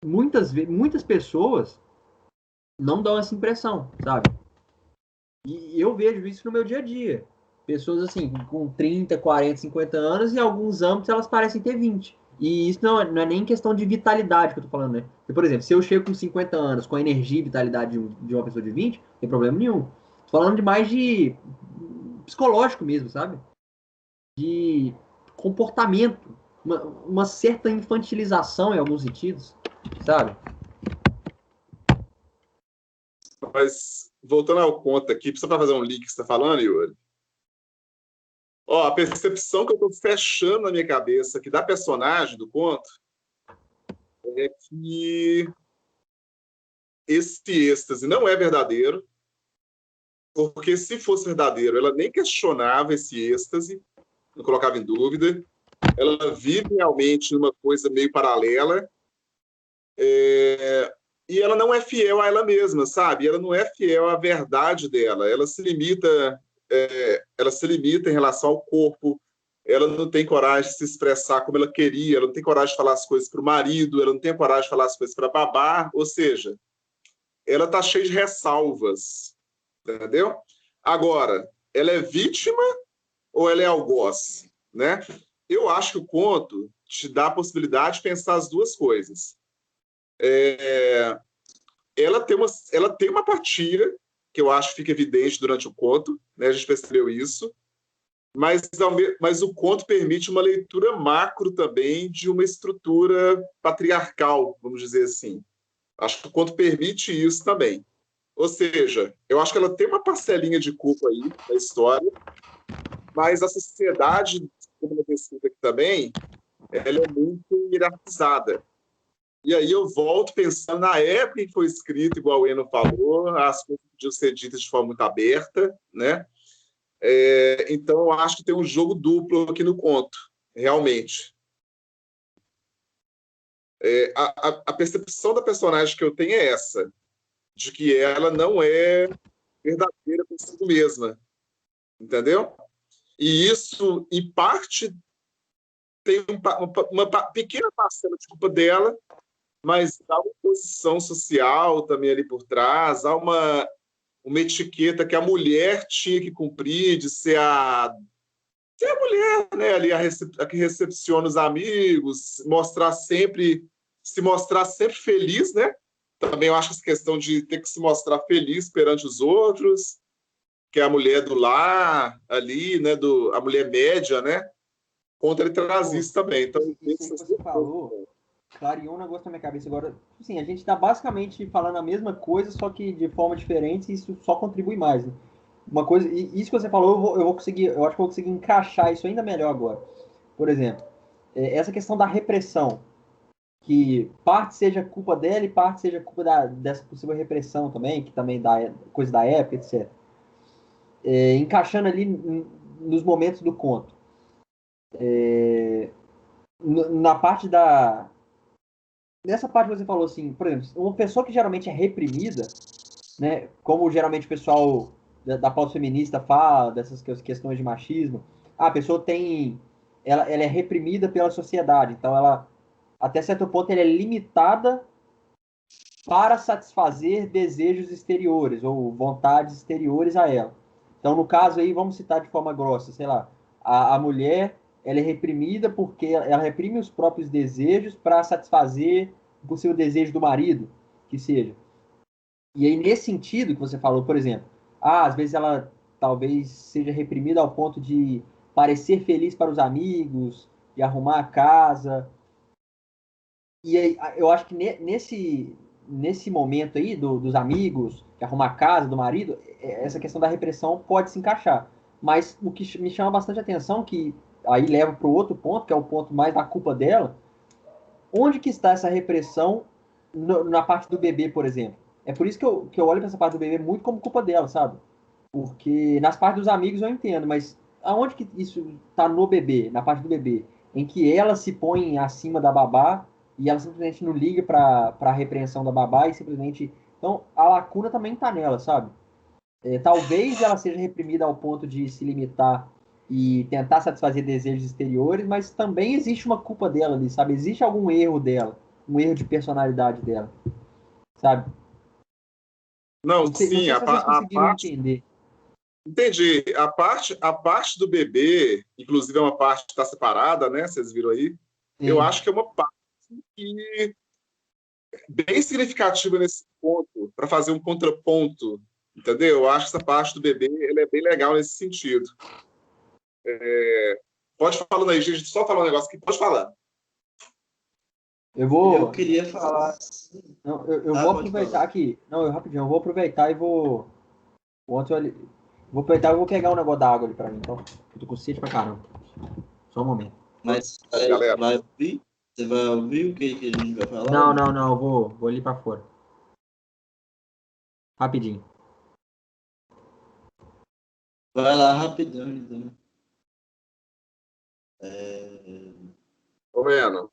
muitas pessoas não dão essa impressão, sabe? E eu vejo isso no meu dia a dia. Pessoas assim, com 30, 40, 50 anos, e em alguns âmbitos elas parecem ter 20. E isso não é nem questão de vitalidade que eu tô falando, né? Porque, por exemplo, se eu chego com 50 anos com a energia e vitalidade de uma pessoa de 20, não tem problema nenhum. Tô falando de mais de psicológico mesmo, sabe? De comportamento. Uma certa infantilização em alguns sentidos, sabe? Mas, voltando ao conto aqui, só para fazer um link que você está falando, Yuri. Ó, a percepção que eu estou fechando na minha cabeça aqui da personagem do conto é que esse êxtase não é verdadeiro, porque se fosse verdadeiro, ela nem questionava esse êxtase, não colocava em dúvida. Ela vive realmente numa coisa meio paralela, e ela não é fiel a ela mesma, sabe? Ela não é fiel à verdade dela. Ela se limita em relação ao corpo. Ela não tem coragem de se expressar como ela queria. Ela não tem coragem de falar as coisas para o marido. Ela não tem coragem de falar as coisas para a babá. Ou seja, ela está cheia de ressalvas, entendeu? Agora, ela é vítima ou ela é algoz, né? Eu acho que o conto te dá a possibilidade de pensar as duas coisas. Ela tem uma apatia, que eu acho que fica evidente durante o conto, né? A gente percebeu isso, mas o conto permite uma leitura macro também de uma estrutura patriarcal, vamos dizer assim. Acho que o conto permite isso também. Ou seja, eu acho que ela tem uma parcelinha de culpa aí na história, mas a sociedade, como ela descrita aqui também, ela é muito hierarquizada. E aí eu volto pensando na época que foi escrito, igual o Eno falou, as coisas podiam ser ditas de forma muito aberta, né? Então eu acho que tem um jogo duplo aqui no conto, realmente. A percepção da personagem que eu tenho é essa, de que ela não é verdadeira consigo mesma, entendeu? E isso, em parte, tem uma pequena parcela de culpa dela, mas há uma posição social também ali por trás, há uma etiqueta que a mulher tinha que cumprir, de ser a mulher, né, ali a que recepciona os amigos, se mostrar sempre feliz, né? Também eu acho essa questão de ter que se mostrar feliz perante os outros, que é a mulher do lar ali, né, a mulher média, né? Contra ele traz isso também. Então, Isso aí que você falou clareou um negócio na minha cabeça agora. Assim, a gente está basicamente falando a mesma coisa, só que de forma diferente, e isso só contribui mais, né? Uma coisa, e isso que você falou, eu vou conseguir, eu acho que eu vou conseguir encaixar isso ainda melhor agora. Por exemplo, essa questão da repressão, que parte seja culpa dela e parte seja culpa dessa possível repressão também, que também dá coisa da época, etc. Encaixando ali nos momentos do conto. Na parte da. Nessa parte que você falou assim, por exemplo, uma pessoa que geralmente é reprimida, né, como geralmente o pessoal da pauta feminista fala, dessas questões de machismo, a pessoa tem. Ela é reprimida pela sociedade, então ela, até certo ponto, ela é limitada para satisfazer desejos exteriores ou vontades exteriores a ela. Então, no caso aí, vamos citar de forma grossa, sei lá, a mulher, ela é reprimida porque ela reprime os próprios desejos para satisfazer o possível desejo do marido, que seja. E aí, nesse sentido que você falou, por exemplo, às vezes ela talvez seja reprimida ao ponto de parecer feliz para os amigos, de arrumar a casa. E aí, eu acho que nesse momento aí dos amigos, de arrumar a casa, do marido, essa questão da repressão pode se encaixar. Mas o que me chama bastante atenção, que aí leva para o outro ponto, que é o ponto mais da culpa dela, onde que está essa repressão na parte do bebê, por exemplo? É por isso que eu olho para essa parte do bebê muito como culpa dela, sabe? Porque nas partes dos amigos eu entendo, mas aonde que isso está no bebê, na parte do bebê? Em que ela se põe acima da babá e ela simplesmente não liga para a repreensão da babá e simplesmente. Então a lacuna também está nela, sabe? Talvez ela seja reprimida ao ponto de se limitar e tentar satisfazer desejos exteriores, mas também existe uma culpa dela ali, sabe? Existe algum erro dela, um erro de personalidade dela, sabe? Não, Não sim, sei se vocês a conseguiram parte. entender. Entendi. A parte do bebê, inclusive é uma parte que está separada, né? Vocês viram aí? Eu Sim. acho que é uma parte que bem significativa nesse ponto, para fazer um contraponto, entendeu? Eu acho que essa parte do bebê ele é bem legal nesse sentido. Pode falando aí, gente, só falar um negócio aqui, pode falar. Eu Eu vou. queria falar assim. Não, eu Ah, vou pode aproveitar falar. aqui. Não, rapidinho, eu vou aproveitar e vou. Ontem eu, vou aproveitar e vou pegar um negócio da água ali pra mim, então. Eu tô com sede pra caramba. Só um momento. Mas Galera. vai ouvir? Você vai ouvir o que a gente vai falar? Não, Não? não, não, eu vou ali pra fora. Rapidinho. Vai lá rapidão, então. É... Ô, Mano,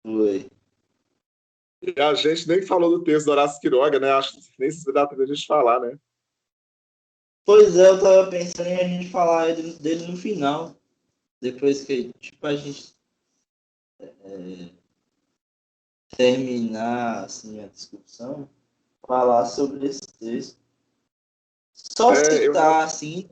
Foi. e a gente nem falou do texto do Horácio Quiroga, né? Acho que nem se dá pra gente falar, né? Pois é, eu tava pensando em a gente falar dele no final. Depois que, tipo, a gente terminar, assim, a discussão, falar sobre esse texto. Só Eu citar, assim,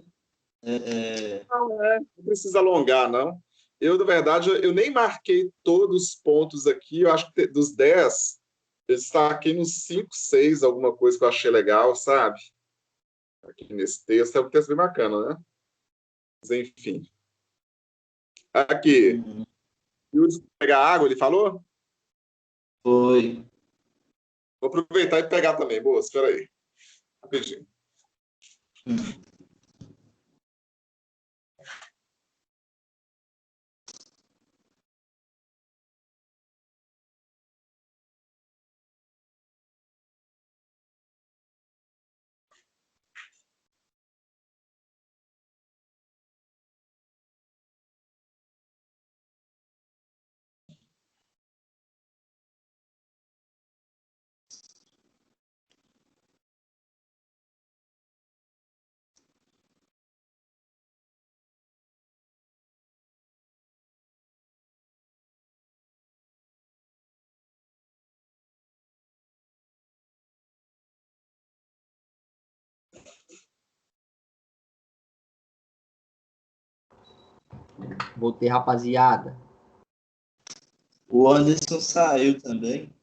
não precisa alongar, não. Eu, na verdade, eu nem marquei todos os pontos aqui. Eu acho que dos 10, eu destaquei nos 5, 6, alguma coisa que eu achei legal, sabe? Aqui nesse texto. É um texto bem bacana, né? Mas, enfim. Aqui. uhum, Yuri pegar água, ele falou? foi. Vou aproveitar e pegar também. Boa, espera aí. Rapidinho. Uhum. Voltei, rapaziada. O Anderson saiu também.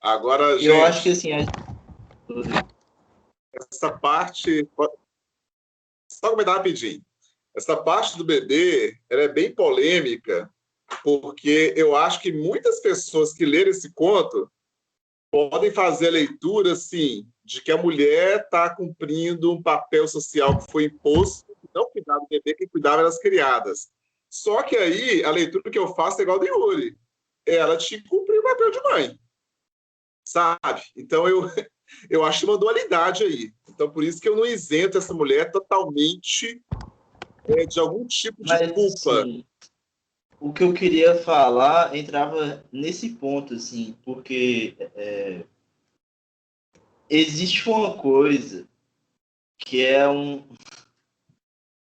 Agora, gente, eu acho que assim, essa parte, só comentar rapidinho. Essa parte do bebê, ela é bem polêmica, porque eu acho que muitas pessoas que leram esse conto podem fazer a leitura, assim, de que a mulher está cumprindo um papel social que foi imposto, não cuidar do bebê, quem cuidava das criadas. Só que aí, a leitura que eu faço é igual a do Yuri. Ela tinha que cumprir o papel de mãe, sabe? Então, eu acho uma dualidade aí. Então, por isso que eu não isento essa mulher totalmente de algum tipo de mas culpa. assim, o que eu queria falar entrava nesse ponto, assim, porque existe uma coisa que é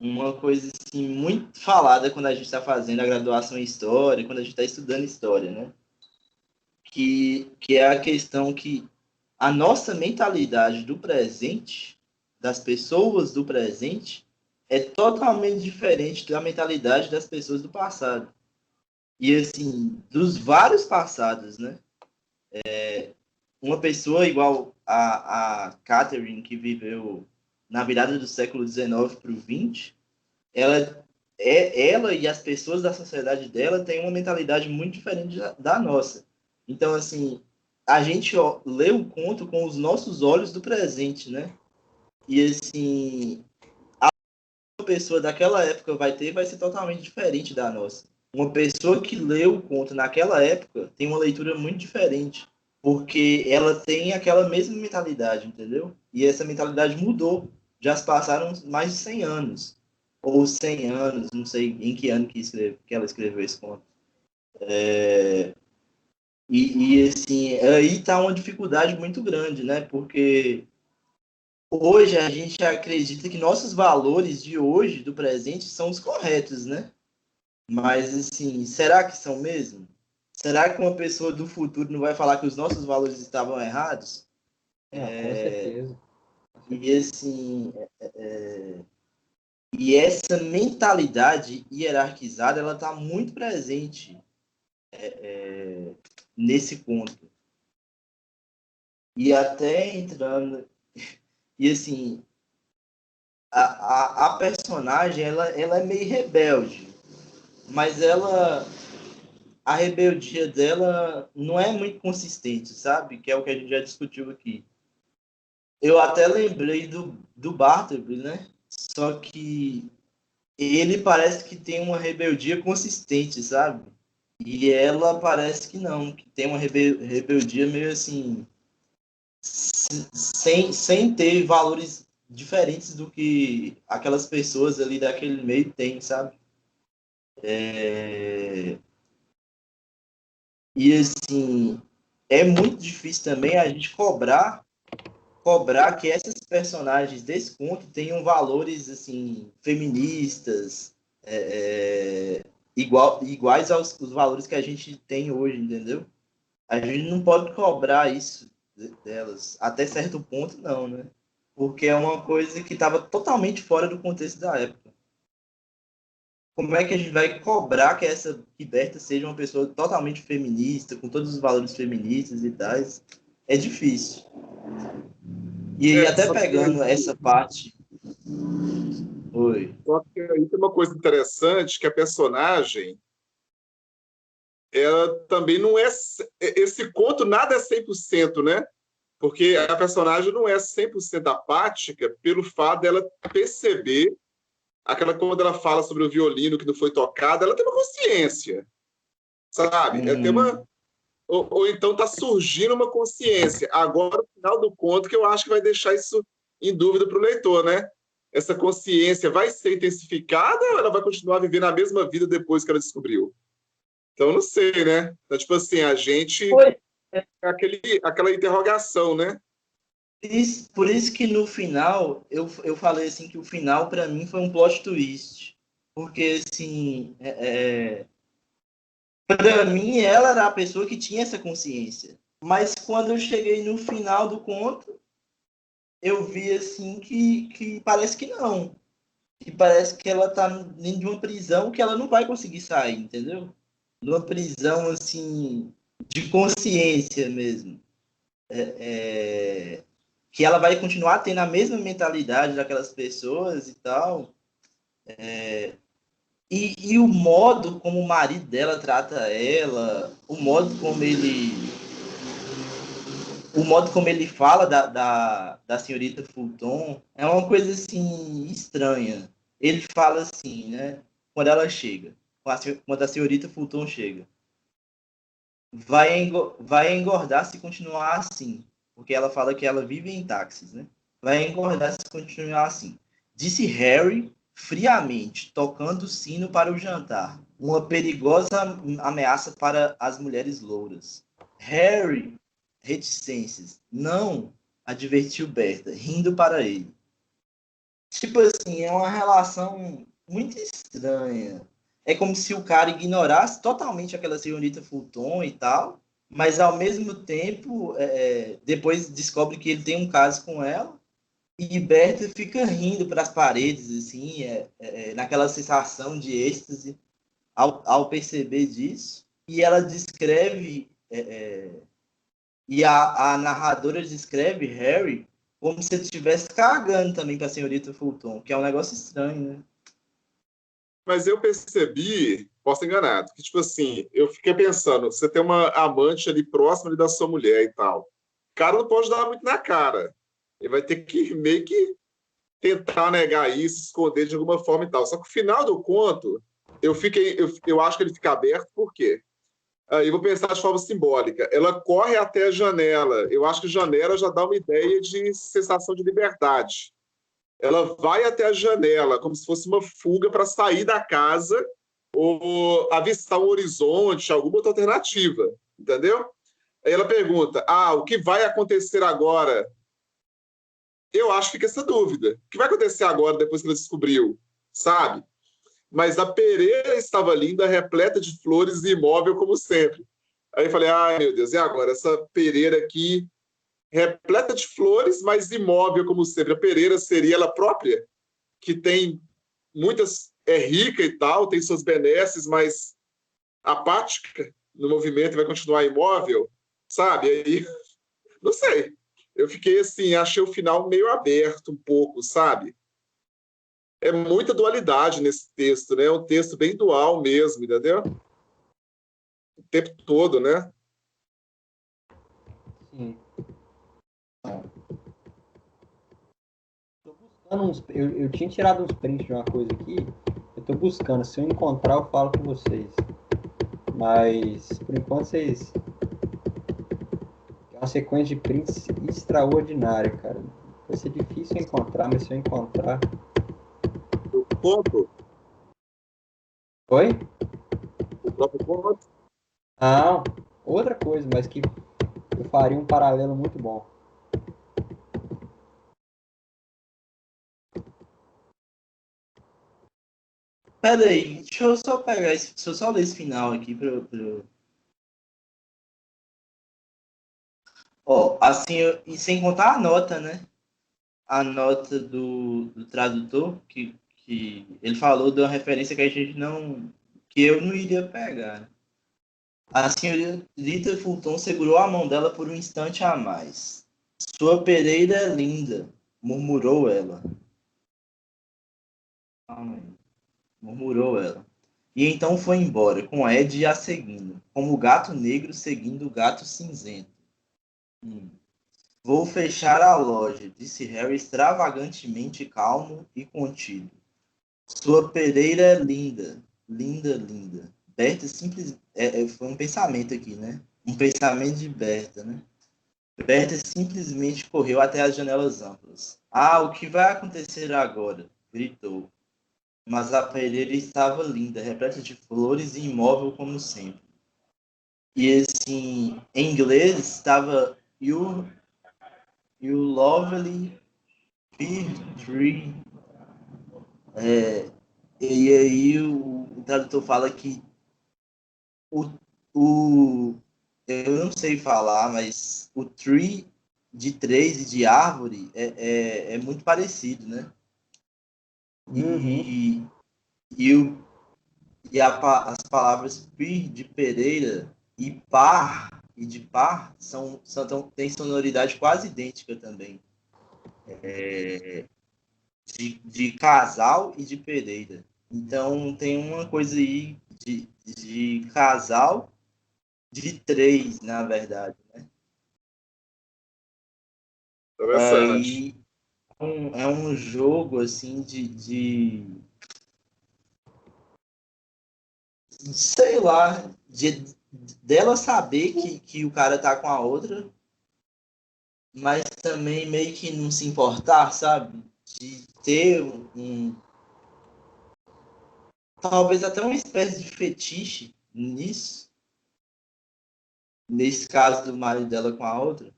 uma coisa assim, muito falada quando a gente está fazendo a graduação em História, quando a gente está estudando História, né? Que é a questão que a nossa mentalidade do presente, das pessoas do presente, é totalmente diferente da mentalidade das pessoas do passado. E assim, dos vários passados, né? Uma pessoa igual a Catherine, que viveu na virada do século XIX para o XX, ela e as pessoas da sociedade dela têm uma mentalidade muito diferente da nossa. Então, assim, a gente lê o conto com os nossos olhos do presente, né? E, assim, uma pessoa daquela época vai ser totalmente diferente da nossa. Uma pessoa que leu o conto naquela época tem uma leitura muito diferente, porque ela tem aquela mesma mentalidade, entendeu? E essa mentalidade mudou. Já se passaram mais de 100 anos, ou 100 anos, não sei em que ano que ela escreveu esse conto. Assim, aí está uma dificuldade muito grande, né? Porque hoje a gente acredita que nossos valores de hoje, do presente, são os corretos, né? Mas, assim, será que são mesmo? Será que uma pessoa do futuro não vai falar que os nossos valores estavam errados? Com certeza. E, assim, e essa mentalidade hierarquizada, ela está muito presente nesse conto. E até entrando... E, assim, a personagem, ela é meio rebelde, mas a rebeldia dela não é muito consistente, sabe? Que é o que a gente já discutiu aqui. Eu até lembrei do Bartleby, né? Só que ele parece que tem uma rebeldia consistente, sabe? E ela parece que não, que tem uma rebeldia meio assim, sem ter valores diferentes do que aquelas pessoas ali daquele meio têm, sabe? E assim, é muito difícil também a gente cobrar que essas personagens desse conto tenham valores assim feministas, iguais aos os valores que a gente tem hoje, entendeu? A gente não pode cobrar isso delas, até certo ponto não, né? Porque é uma coisa que estava totalmente fora do contexto da época. Como é que a gente vai cobrar que essa Liberta seja uma pessoa totalmente feminista, com todos os valores feministas e tais? É difícil. E aí, até Só que pegando essa parte. Oi. Só que aí tem uma coisa interessante, que a personagem, ela também não é... Esse conto nada é 100%, né? Porque a personagem não é 100% apática pelo fato dela perceber aquela quando ela fala sobre o violino que não foi tocado, ela tem uma consciência, sabe? Ela tem uma... Ou então está surgindo uma consciência. Agora, no final do conto, que eu acho que vai deixar isso em dúvida para o leitor, né? Essa consciência vai ser intensificada ou ela vai continuar vivendo a mesma vida depois que ela descobriu? Então, não sei, né? Então, tipo assim, a gente... Foi. Aquela interrogação, né? Por isso que no final, eu falei assim que o final, para mim, foi um plot twist. Porque, assim, para mim, ela era a pessoa que tinha essa consciência. Mas quando eu cheguei no final do conto, eu vi, assim, que parece que não. Que parece que ela tá dentro de uma prisão que ela não vai conseguir sair, entendeu? Numa prisão, assim, de consciência mesmo. que ela vai continuar tendo a mesma mentalidade daquelas pessoas e tal. E o modo como o marido dela trata ela, o modo como ele fala da senhorita Fulton é uma coisa assim estranha. Ele fala assim, né? Quando ela chega, quando a senhorita Fulton chega, vai engordar se continuar assim, porque ela fala que ela vive em táxis, né? Vai engordar se continuar assim. Disse Harry friamente, tocando o sino para o jantar. Uma perigosa ameaça para as mulheres louras. Harry, reticências. Não, advertiu Berta, rindo para ele. Tipo assim, é uma relação muito estranha. É como se o cara ignorasse totalmente aquela senhorita Fulton e tal, mas ao mesmo tempo, depois descobre que ele tem um caso com ela, e Berta fica rindo para as paredes, assim, naquela sensação de êxtase ao perceber disso. E ela descreve, e a narradora descreve Harry como se ele estivesse cagando também para a senhorita Fulton, que é um negócio estranho, né? Mas eu percebi, posso estar enganado, que, tipo assim, eu fiquei pensando, você tem uma amante ali próxima ali da sua mulher e tal. O cara não pode dar muito na cara. Ele vai ter que meio que tentar negar isso, esconder de alguma forma e tal. Só que o final do conto, eu acho que ele fica aberto, por quê? Eu vou pensar de forma simbólica. Ela corre até a janela. Eu acho que janela já dá uma ideia de sensação de liberdade. Ela vai até a janela, como se fosse uma fuga para sair da casa ou avistar um horizonte, alguma outra alternativa, entendeu? Aí ela pergunta, o que vai acontecer agora? Eu acho que fica essa dúvida. O que vai acontecer agora, depois que ela descobriu? Sabe? Mas a Pereira estava linda, repleta de flores e imóvel, como sempre. Aí eu falei, ai meu Deus, e agora? Essa Pereira aqui, repleta de flores, mas imóvel, como sempre. A Pereira seria ela própria? Que tem muitas, é rica e tal, tem suas benesses, mas apática no movimento vai continuar imóvel, sabe? Aí, não sei. Eu fiquei assim, achei o final meio aberto um pouco, sabe? É muita dualidade nesse texto, né? É um texto bem dual mesmo, entendeu? O tempo todo, né? Sim. Tô buscando eu tinha tirado uns prints de uma coisa aqui. Eu tô buscando. Se eu encontrar, eu falo com vocês. Mas, por enquanto, vocês... É uma sequência de prints extraordinária, cara. Vai ser difícil encontrar, mas se eu encontrar... O conto, Oi? o próprio conto. Ah, outra coisa, mas que eu faria um paralelo muito bom. Pera aí, deixa eu só pegar deixa eu só ler esse final aqui Ó, assim, e sem contar a nota, né? A nota do tradutor, que ele falou de uma referência que a gente não. Que eu não iria pegar. A senhorita Fulton segurou a mão dela por um instante a mais. Sua Pereira é linda, murmurou ela. Murmurou ela. E então foi embora, com Ed a seguindo, como o gato negro seguindo o gato cinzento. Vou fechar a loja, disse Harry extravagantemente calmo e contido. Sua Pereira é linda, linda, linda. Berta simples. Foi um pensamento aqui, né? Um pensamento de Berta, né? Berta simplesmente correu até as janelas amplas. O que vai acontecer agora? Gritou. Mas a Pereira estava linda, repleta de flores e imóvel como sempre. E assim, em inglês estava you lovely fig tree. E aí o tradutor fala que o, eu não sei falar, mas o tree de três e de árvore é muito parecido, né? Uhum. E, as palavras pir de Pereira e par e de par têm sonoridade quase idêntica também. De Casal e de Pereira. Então tem uma coisa aí de casal de 3, na verdade, né? Interessante. É um jogo assim de sei lá, dela saber que o cara tá com a outra, mas também meio que não se importar, sabe? De ter talvez até uma espécie de fetiche nisso, nesse caso do marido dela com a outra.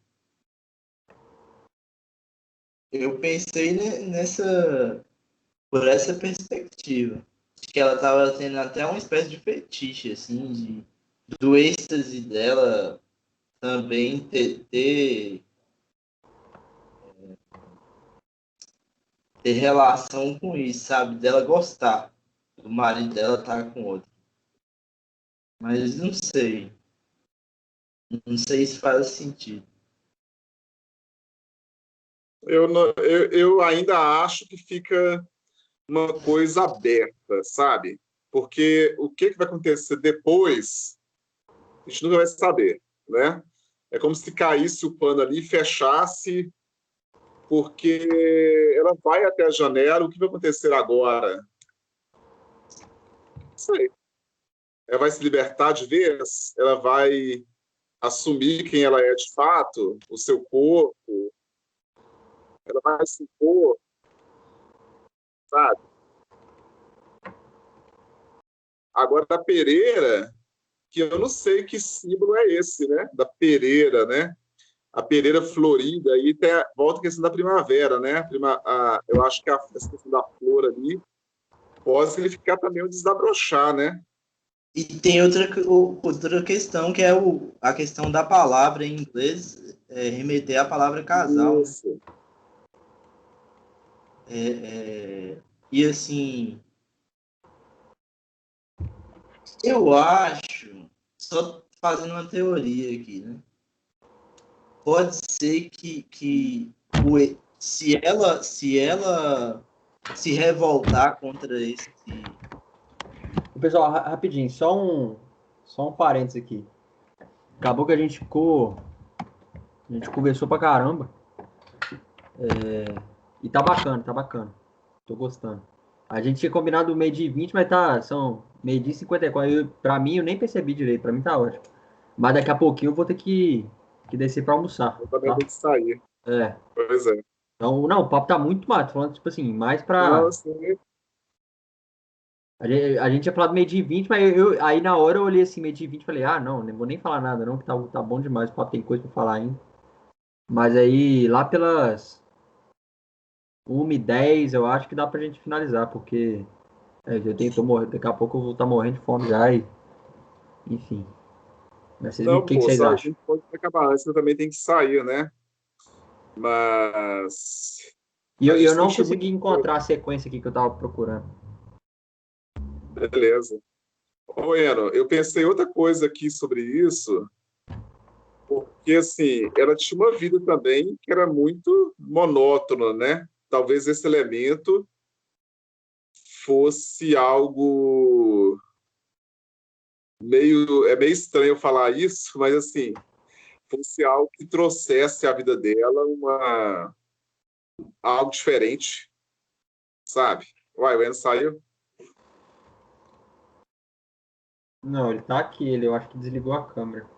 Eu pensei por essa perspectiva, de que ela estava tendo até uma espécie de fetiche, assim, do êxtase dela também ter relação com isso, sabe? Dela gostar do marido dela estar com outro. Mas não sei. Não sei se faz sentido. Eu ainda acho que fica uma coisa aberta, sabe? Porque o que vai acontecer depois, a gente nunca vai saber, né? É como se caísse o pano ali, fechasse, porque ela vai até a janela, o que vai acontecer agora? Não sei. Ela vai se libertar de vez? Ela vai assumir quem ela é de fato, o seu corpo? Ela vai se impor, sabe? Agora, da Pereira, que eu não sei que símbolo é esse, né? Da Pereira, né? A Pereira florida, aí volta a questão da primavera, né? Eu acho que essa questão da flor ali pode significar também o desabrochar, né? E tem outra questão, que é a questão da palavra em inglês remeter à palavra casal, né? Isso. E assim, eu acho, só fazendo uma teoria aqui, né? Pode ser que se ela se revoltar contra esse. Pessoal, rapidinho, só um parênteses aqui. Acabou que a gente conversou pra caramba. E tá bacana, tá bacana. Tô gostando. A gente tinha combinado meio-dia e 20, mas são meio-dia e 54. Pra mim, eu nem percebi direito. Pra mim tá ótimo. Mas daqui a pouquinho eu vou ter que descer pra almoçar, Eu também tá? tenho que sair. É. Pois é. Então, não, o papo tá muito massa. Tô falando, tipo assim, mais Não, pra... assim, A gente tinha falado meio-dia e 20, mas aí na hora eu olhei assim, meio-dia e 20 e falei, ah, não vou nem falar nada não, que tá bom demais. O papo tem coisa pra falar ainda. Mas aí, lá pelas 1h10, eu acho que dá pra gente finalizar, porque tô morrendo, daqui a pouco eu vou estar morrendo de fome já e, enfim. Mas o não, que pô, vocês a acham? gente pode acabar antes, eu também tenho que sair, né? Mas E a eu gente não deixou consegui muito encontrar a sequência aqui que eu tava procurando. beleza. Ô, Eno, eu pensei outra coisa aqui sobre isso, porque, assim, ela tinha uma vida também que era muito monótona, né? Talvez esse elemento fosse algo é meio estranho falar isso, mas, assim, fosse algo que trouxesse à vida dela algo diferente, sabe? Uai, o Eno saiu? Não, ele tá aqui, eu acho que desligou a câmera.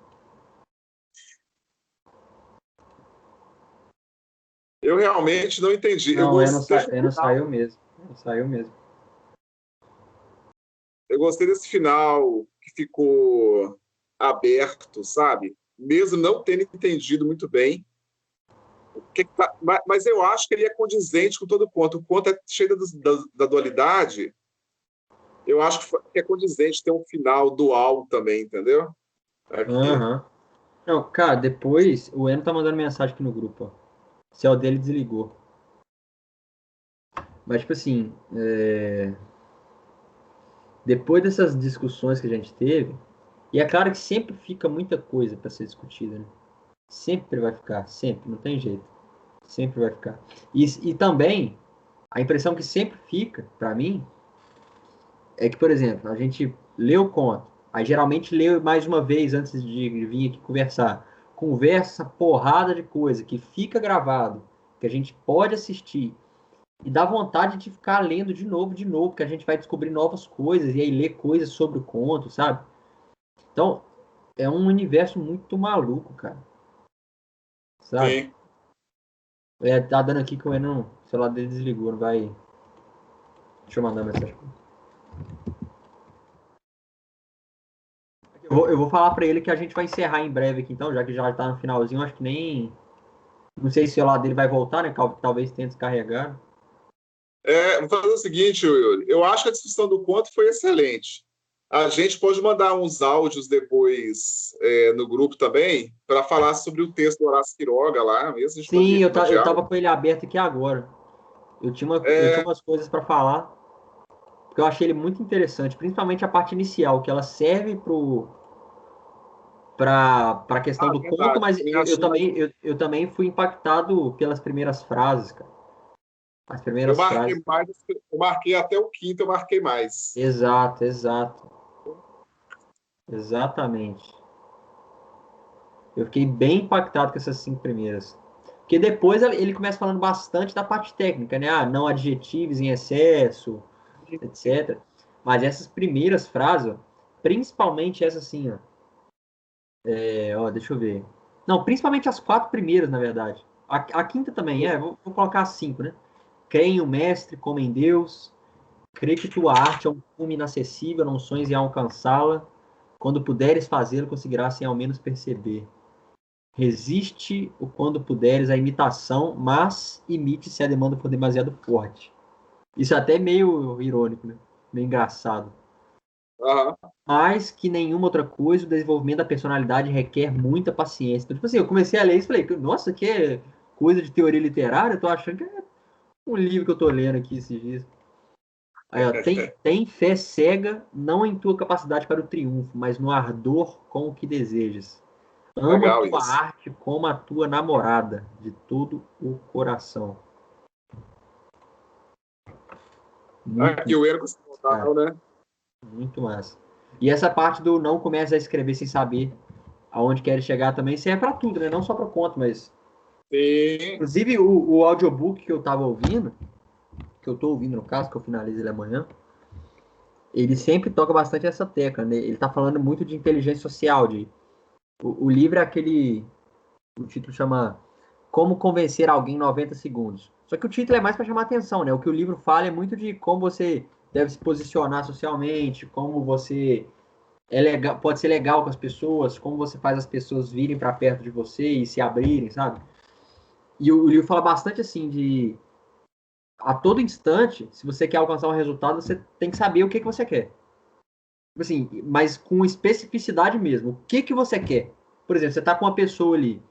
Eu realmente não entendi. Não, o Eno saiu mesmo. Saiu mesmo. Eu gostei desse final que ficou aberto, sabe? Mesmo não tendo entendido muito bem o que tá... Mas eu acho que ele é condizente com todo o conto. O conto é cheio da dualidade. Eu acho que é condizente ter um final dual também, entendeu? Aqui. Aham. Não, cara, depois o Eno tá mandando mensagem aqui no grupo, ó. O céu dele desligou. Mas, tipo assim, depois dessas discussões que a gente teve, E é claro que sempre fica muita coisa para ser discutida, né? Sempre vai ficar, sempre, não tem jeito. Sempre vai ficar. E também, a impressão que sempre fica, para mim, é que, por exemplo, a gente lê o conto, aí geralmente lê mais uma vez antes de vir aqui conversar. Conversa porrada de coisa que fica gravado, que a gente pode assistir, e dá vontade de ficar lendo de novo, que a gente vai descobrir novas coisas, e aí ler coisas sobre o conto, sabe? Então, é um universo muito maluco, cara. Sabe? Sim. Tá dando aqui que o Enon, o celular dele desligou, não vai. Deixa eu mandar uma mensagem. Eu vou falar pra ele que a gente vai encerrar em breve aqui, então, já que já tá no finalzinho, acho que nem. Não sei se o celular dele vai voltar, né? Talvez tenha descarregado. Vou fazer o seguinte, Yuri. Eu acho que a discussão do conto foi excelente. A gente pode mandar uns áudios depois no grupo também, para falar sobre o texto do Horácio Quiroga lá, mesmo a gente Sim, poderia eu diálogo. tava com ele aberto aqui agora. Eu tinha umas coisas para falar, porque eu achei ele muito interessante, principalmente a parte inicial, que ela serve para a questão do conto, Verdade. mas Também achei. eu também fui impactado pelas primeiras frases, cara. As Eu primeiras marquei frases. mais, eu marquei até o quinto, eu marquei mais. Exato, exato. Exatamente. Eu fiquei bem impactado com essas 5 primeiras. Porque depois ele começa falando bastante da parte técnica, né? Ah, não adjetivos em excesso, etc. Mas essas primeiras frases, ó, principalmente essa assim, ó. Deixa eu ver. Não, principalmente as 4 primeiras, na verdade. A quinta também, vou colocar as 5, né? Crê em um mestre como em Deus, crê que tua arte é um cume inacessível, não sonhes em alcançá-la. Quando puderes fazê-lo, conseguirás sem ao menos perceber. Resiste o quando puderes à imitação, mas imite se a demanda for demasiado forte. Isso é até meio irônico, né? Meio engraçado. Aham. Mais que nenhuma outra coisa, o desenvolvimento da personalidade requer muita paciência. Então, tipo assim, eu comecei a ler isso e falei, nossa, que é coisa de teoria literária? Eu tô achando que é um livro que eu tô lendo aqui esses dias. Aí, ó, tem fé cega, não em tua capacidade para o triunfo, mas no ardor com o que desejas. Ama Legal tua isso. arte como a tua namorada, de todo o coração. Muito, Aqui o erro cara, considerável, né? muito massa. E essa parte do não comece a escrever sem saber aonde quer chegar também serve para tudo, né? Não só para conto, mas. Sim. Inclusive, o audiobook que eu tava ouvindo, que eu tô ouvindo no caso, que eu finalizo ele amanhã, ele sempre toca bastante essa tecla, né? Ele tá falando muito de inteligência social, o livro é aquele. O título chama Como Convencer Alguém em 90 Segundos. Só que o título é mais para chamar atenção, né? O que o livro fala é muito de como você deve se posicionar socialmente, como você legal, pode ser legal com as pessoas, como você faz as pessoas virem para perto de você e se abrirem, sabe? E o livro fala bastante assim de a todo instante, se você quer alcançar um resultado, você tem que saber o que você quer. Tipo assim, mas com especificidade mesmo. O que você quer? Por exemplo, você tá com uma pessoa ali,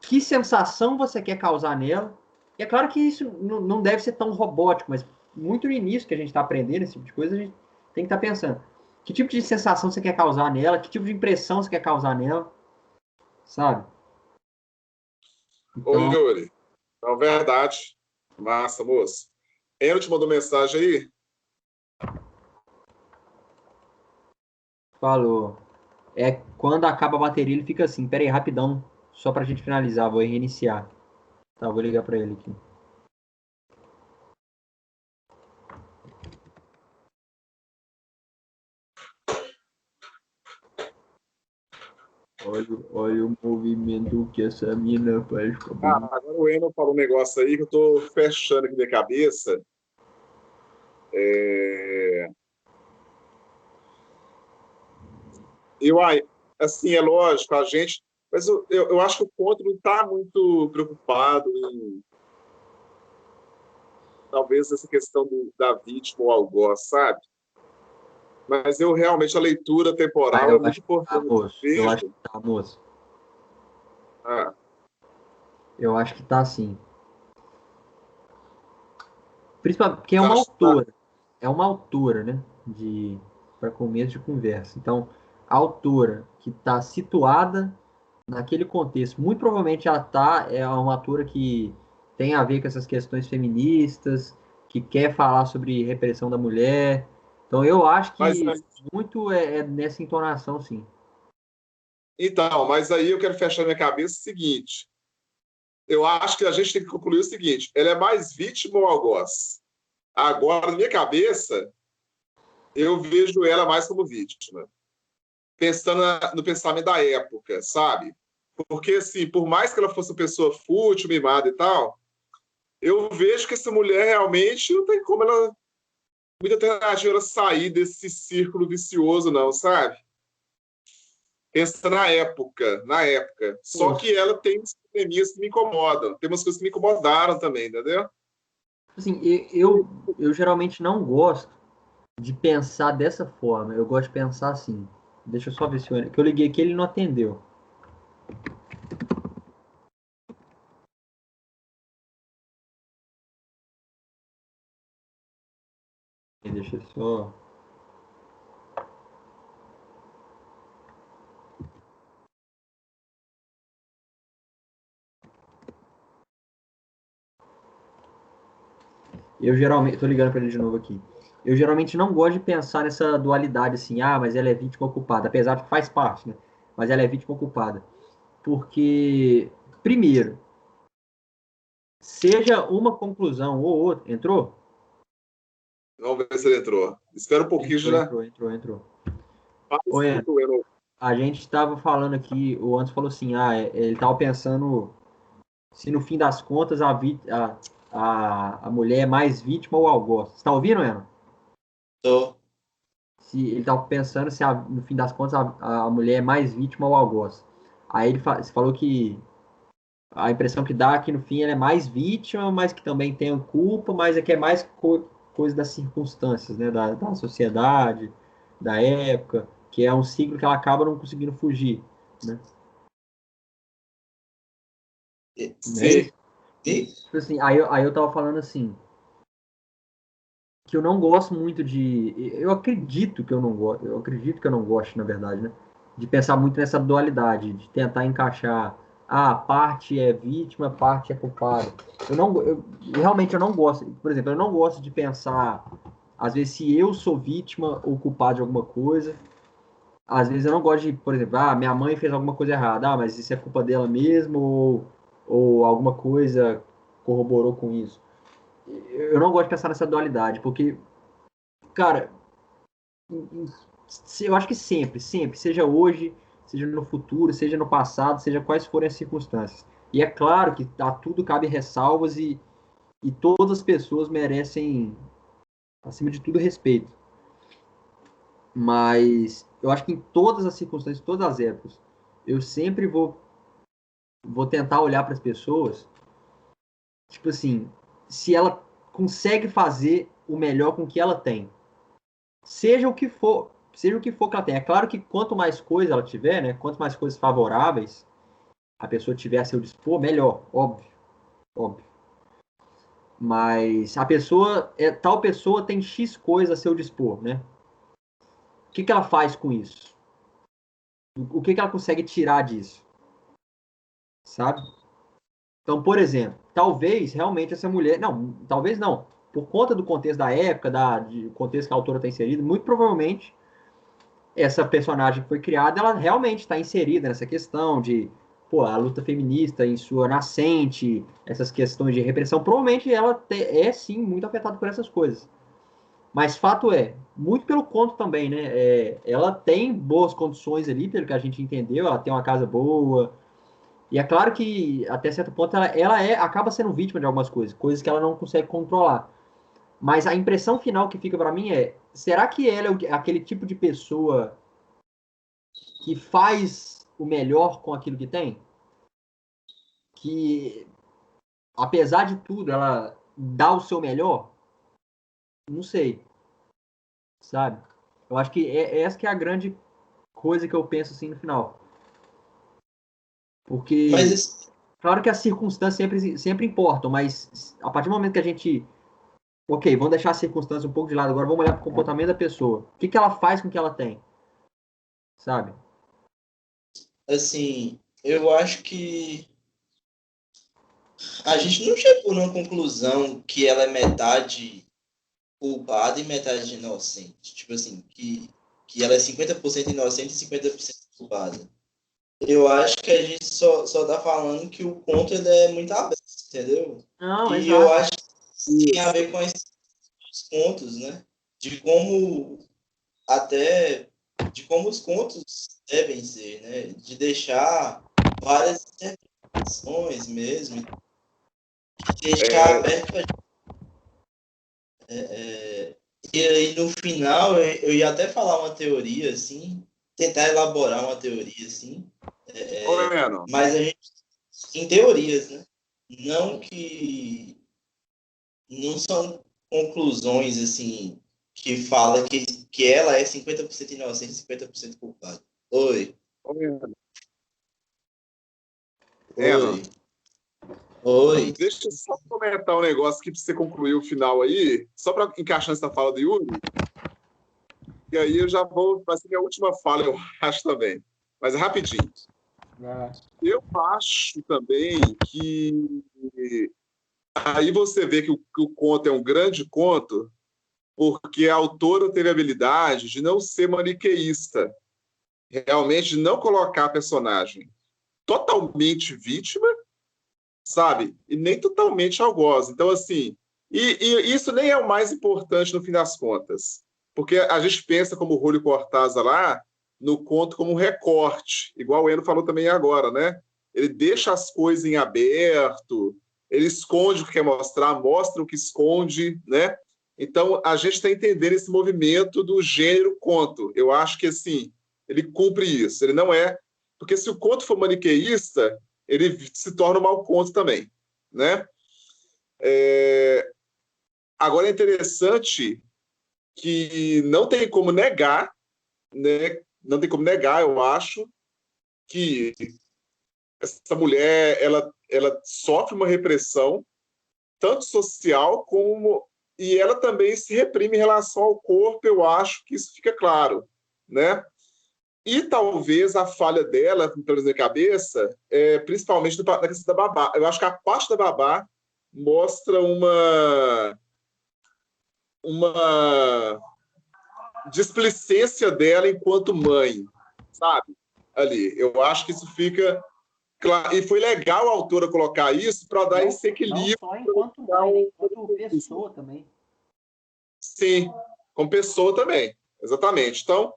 que sensação você quer causar nela. E é claro que isso não deve ser tão robótico, mas muito no início que a gente está aprendendo esse tipo de coisa, a gente tem que estar pensando. Que tipo de sensação você quer causar nela? Que tipo de impressão você quer causar nela? Sabe? Ô, Então, Yuri, é verdade. Massa, moço. Eno te mandou mensagem aí? falou. É quando acaba a bateria, ele fica assim. Pera aí, rapidão. Só pra gente finalizar, vou reiniciar. Tá, vou ligar pra ele aqui. Olha o movimento que essa mina faz com a bunda. Agora o Eno falou um negócio aí que eu tô fechando aqui minha cabeça. É... Eu, assim, é lógico, a gente. Mas eu acho que o conto não está muito preocupado em, talvez, essa questão da vítima ou algoz, sabe? Mas eu realmente, a leitura Ah, temporal é eu muito acho que tá, importante. moço. Eu acho Vejo. que tá, moço. Ah, Eu acho que tá sim. Principalmente porque você acha que tá? é uma autora, né? Para começo de conversa. Então, a autora que está situada naquele contexto, muito provavelmente é uma autora que tem a ver com essas questões feministas, que quer falar sobre repressão da mulher. Então eu acho Mas, que muito é nessa entonação, sim. então, mas aí eu quero fechar minha cabeça o seguinte. Eu acho que a gente tem que concluir o seguinte: ela é mais vítima ou algoz? Agora, na minha cabeça, eu vejo ela mais como vítima, pensando no pensamento da época, sabe? Porque, assim, por mais que ela fosse uma pessoa fútil, mimada e tal, eu vejo que essa mulher realmente não tem como ela, muita alternativa ela sair desse círculo vicioso, não, sabe? Pensa na época. Só que ela tem uns probleminhas que me incomodam, tem umas coisas que me incomodaram também, entendeu? Assim, eu geralmente não gosto de pensar dessa forma. Eu gosto de pensar assim. Deixa eu só ver se que eu liguei aqui, ele não atendeu. Deixa eu só. Eu geralmente. Tô ligando para ele de novo aqui. Eu geralmente não gosto de pensar nessa dualidade assim, mas ela é vítima ou culpada, apesar de que faz parte, né? Mas ela é vítima ou culpada. Porque, primeiro, seja uma conclusão ou outra. Entrou? Vamos ver se ele entrou. Espera um pouquinho já. Entrou. Faz A gente estava falando aqui, o Anderson falou assim, ele estava pensando se no fim das contas a mulher é mais vítima ou algoz. Você está ouvindo, Eno? Tô. Se ele estava pensando se no fim das contas a mulher é mais vítima ou algoz. Aí você falou que a impressão que dá é que no fim ela é mais vítima, mas que também tem culpa, mas é que é mais coisa das circunstâncias, né? Da sociedade, da época, que é um ciclo que ela acaba não conseguindo fugir, né? Não é Sim. isso? Tipo assim, aí eu tava falando assim, que eu não gosto muito de. Eu acredito que eu não gosto. Eu acredito que eu não gosto, na verdade, né? De pensar muito nessa dualidade, de tentar encaixar. Parte é vítima, parte é culpado. Realmente eu não gosto. Por exemplo, eu não gosto de pensar, às vezes, se eu sou vítima ou culpado de alguma coisa. Às vezes eu não gosto de, por exemplo, minha mãe fez alguma coisa errada, mas isso é culpa dela mesmo, ou alguma coisa corroborou com isso. Eu não gosto de pensar nessa dualidade, porque, cara, eu acho que sempre, seja hoje, seja no futuro, seja no passado, seja quais forem as circunstâncias. E é claro que a tudo cabe ressalvas e todas as pessoas merecem, acima de tudo, respeito. Mas eu acho que em todas as circunstâncias, em todas as épocas, eu sempre vou tentar olhar para as pessoas, tipo assim, se ela consegue fazer o melhor com o que ela tem. Seja o que for que ela tem. É claro que quanto mais coisa ela tiver, né, quanto mais coisas favoráveis a pessoa tiver a seu dispor, melhor, óbvio, óbvio. Mas tal pessoa tem X coisa a seu dispor, né? O que ela faz com isso? O que ela consegue tirar disso? Sabe? Então, por exemplo, talvez realmente essa mulher. Não, talvez não. Por conta do contexto da época, do contexto que a autora está inserida, muito provavelmente essa personagem que foi criada, ela realmente está inserida nessa questão de a luta feminista em sua nascente, essas questões de repressão. Provavelmente ela é sim muito afetada por essas coisas. Mas fato é, muito pelo conto também, né? Ela tem boas condições ali, pelo que a gente entendeu, ela tem uma casa boa. E é claro que, até certo ponto, acaba sendo vítima de algumas coisas que ela não consegue controlar. Mas a impressão final que fica para mim será que ela é aquele tipo de pessoa que faz o melhor com aquilo que tem? Que, apesar de tudo, ela dá o seu melhor? Não sei, sabe? Eu acho que essa que é a grande coisa que eu penso assim no final. Mas Porque, claro que as circunstâncias sempre importam, mas a partir do momento que a gente. Ok, vamos deixar as circunstâncias um pouco de lado agora, vamos olhar para o comportamento da pessoa. O que ela faz com o que ela tem? sabe? Assim, eu acho que a gente não chegou numa conclusão que ela é metade culpada e metade inocente. Tipo assim, que ela é 50% inocente e 50% culpada. Eu acho que a gente só tá falando que o conto ele é muito aberto, entendeu? Não, E eu exato. acho que tem a ver com esses contos, né? De como até de como os contos devem ser, né? De deixar várias interpretações mesmo, deixar aberto pra e aí no final eu ia até falar uma teoria assim, tentar elaborar uma teoria assim, Ô, Leno, mas a gente em teorias, né? Não que não são conclusões assim que fala que ela é 50% inocente e 50% culpada. Oi, ô, Leno, oi, oi. deixa eu só comentar um negócio aqui para você concluir o final aí, só para encaixar essa fala do Yuri, e aí eu já vou, vai ser minha última fala, eu acho também. Mas é rapidinho. Eu acho também que aí você vê que o conto é um grande conto, porque a autora teve a habilidade de não ser maniqueísta, realmente de não colocar a personagem totalmente vítima, sabe? E nem totalmente algoz. Então, assim, e isso nem é o mais importante no fim das contas, porque a gente pensa como o Júlio Cortázar lá, no conto como um recorte, igual o Eno falou também agora, né? Ele deixa as coisas em aberto, ele esconde o que quer mostrar, mostra o que esconde, né? Então, a gente está entendendo esse movimento do gênero conto. Eu acho que, assim, ele cumpre isso. Ele não é... Porque se o conto for maniqueísta, ele se torna um mau conto também, né? Agora é interessante que não tem como negar, né? Não tem como negar, eu acho, que essa mulher ela sofre uma repressão tanto social como e ela também se reprime em relação ao corpo. Eu acho que isso fica claro, né? E talvez a falha dela, pela minha cabeça, principalmente na questão da babá. Eu acho que a parte da babá mostra uma displicência dela enquanto mãe, sabe? Ali. Eu acho que isso fica claro. E foi legal a autora colocar isso para dar esse Não equilíbrio. só enquanto mãe, né? Enquanto pessoa também. Sim, como pessoa também. Exatamente. Então,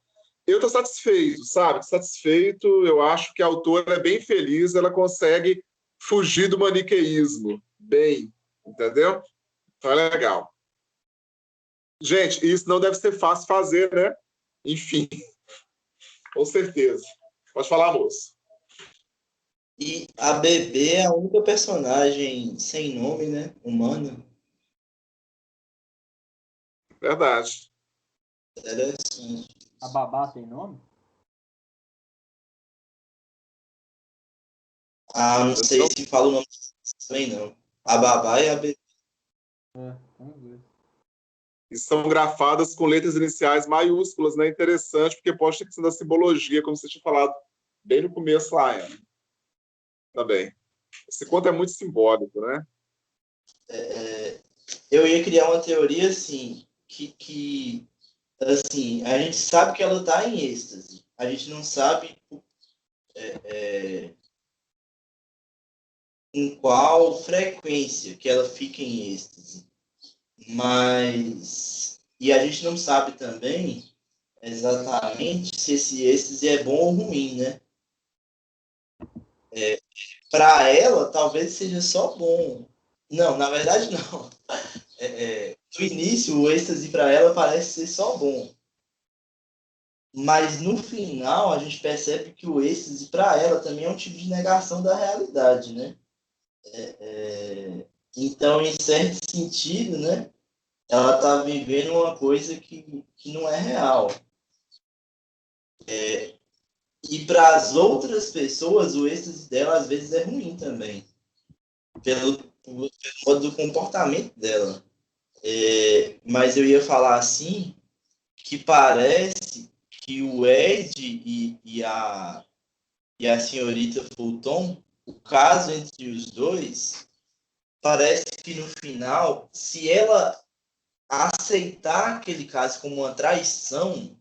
eu estou satisfeito, sabe? Satisfeito, eu acho que a autora é bem feliz, ela consegue fugir do maniqueísmo. Bem, entendeu? Então é legal. Gente, isso não deve ser fácil fazer, né? Enfim, com certeza. Pode falar, moço. E a Bebê é a única personagem sem nome, né? Humana. Verdade. Interessante. A babá tem nome? Ah, não sei se fala o nome também, não. A Babá e a Bebê. Vamos ver. E são grafadas com letras iniciais maiúsculas, né? Interessante, porque pode ter questão da simbologia, como você tinha falado bem no começo lá, Ana. Também. Esse conto é muito simbólico, né? Eu ia criar uma teoria assim, que assim, a gente sabe que ela está em êxtase. A gente não sabe em qual frequência que ela fica em êxtase. Mas. E a gente não sabe também exatamente se esse êxtase é bom ou ruim, né? Para ela, talvez seja só bom. Não, na verdade, não. No início, o êxtase para ela parece ser só bom. Mas no final, a gente percebe que o êxtase para ela também é um tipo de negação da realidade, né? Então, em certo sentido, né? Ela está vivendo uma coisa que não é real. E para as outras pessoas, o êxtase dela às vezes é ruim também, pelo modo do comportamento dela. Mas eu ia falar assim, que parece que o Ed e a senhorita Fulton, o caso entre os dois, parece que no final, se ela aceitar aquele caso como uma traição,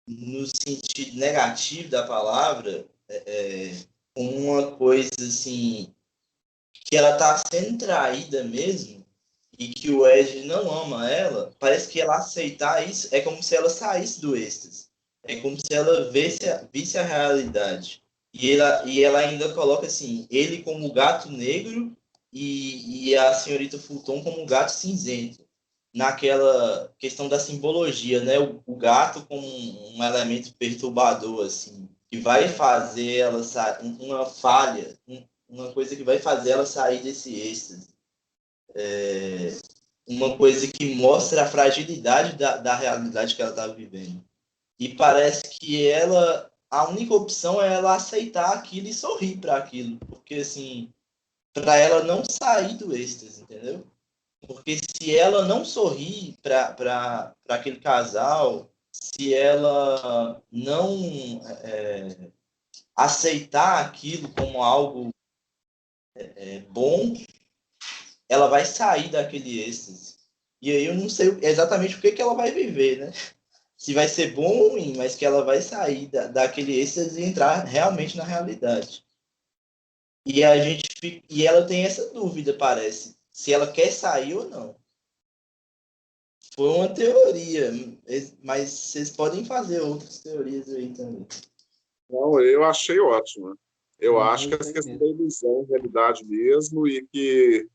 no sentido negativo da palavra, uma coisa assim, que ela está sendo traída mesmo, e que o Ed não ama ela, parece que ela aceitar isso é como se ela saísse do êxtase. É como se ela visse a realidade. E ela ainda coloca assim, ele como gato negro e a senhorita Fulton como gato cinzento. Naquela questão da simbologia, né? O gato como um elemento perturbador, assim, que vai fazer ela uma falha, uma coisa que vai fazer ela sair desse êxtase. Uma coisa que mostra a fragilidade da realidade que ela está vivendo. E parece que a única opção é ela aceitar aquilo e sorrir para aquilo, porque assim, para ela não sair do êxtase, entendeu? Porque se ela não sorrir para aquele casal, se ela não aceitar aquilo como algo bom, ela vai sair daquele êxtase. E aí eu não sei exatamente o que ela vai viver, né? Se vai ser bom ou ruim, mas que ela vai sair daquele êxtase e entrar realmente na realidade. E ela tem essa dúvida, parece, se ela quer sair ou não. Foi uma teoria, mas vocês podem fazer outras teorias aí também. Não, eu achei ótimo. Eu É, acho que isso essa aí questão mesmo. da ilusão é realidade mesmo e que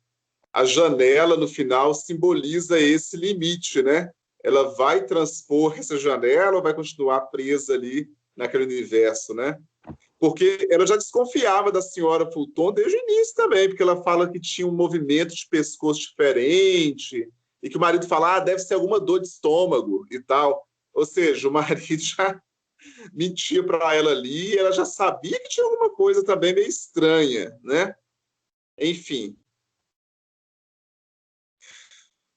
a janela, no final, simboliza esse limite, né? Ela vai transpor essa janela ou vai continuar presa ali naquele universo, né? Porque ela já desconfiava da senhora Fulton desde o início também, porque ela fala que tinha um movimento de pescoço diferente e que o marido fala, deve ser alguma dor de estômago e tal. Ou seja, o marido já mentia para ela ali e ela já sabia que tinha alguma coisa também meio estranha, né? Enfim,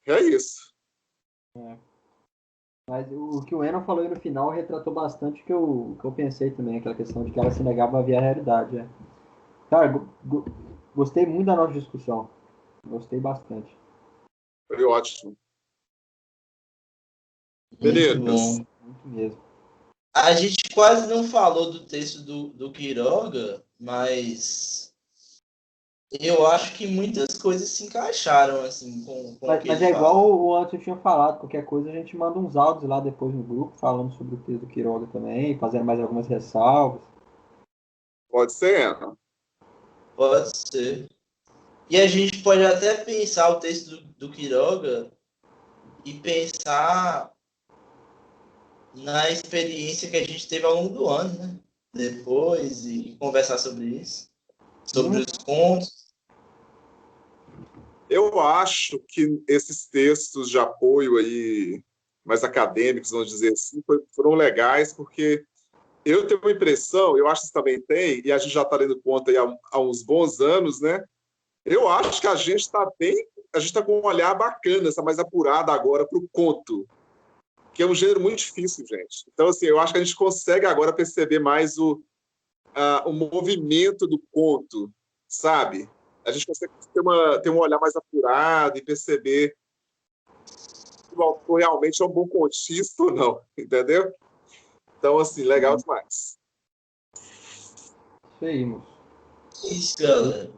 é isso. Mas o que o Enon falou aí no final retratou bastante o que eu pensei também, aquela questão de que ela se negava a ver a realidade. É. Cara, gostei muito da nossa discussão. Gostei bastante. Foi ótimo. Muito Meninos, bom. Muito mesmo. A gente quase não falou do texto do Quiroga, mas eu acho que muitas coisas se encaixaram assim com o que Mas ele é igual fala. o Anderson tinha falado, qualquer coisa a gente manda uns áudios lá depois no grupo, falando sobre o texto do Quiroga também, fazendo mais algumas ressalvas. pode ser, Ana? Pode ser. E a gente pode até pensar o texto do Quiroga e pensar na experiência que a gente teve ao longo do ano, né? Depois, e conversar sobre isso, sobre Uhum. os contos. Eu acho que esses textos de apoio aí, mais acadêmicos, vamos dizer assim, foram legais, porque eu tenho uma impressão, eu acho que você também tem, e a gente já está lendo conta aí há uns bons anos, né? Eu acho que a gente está a gente está com um olhar bacana, está mais apurado agora para o conto, que é um gênero muito difícil, gente. Então, assim, eu acho que a gente consegue agora perceber mais o movimento do conto, sabe? A gente consegue ter um olhar mais apurado e perceber se o autor realmente é um bom contista ou não, entendeu? Então, assim, legal demais. Isso aí, moço. Isso, galera.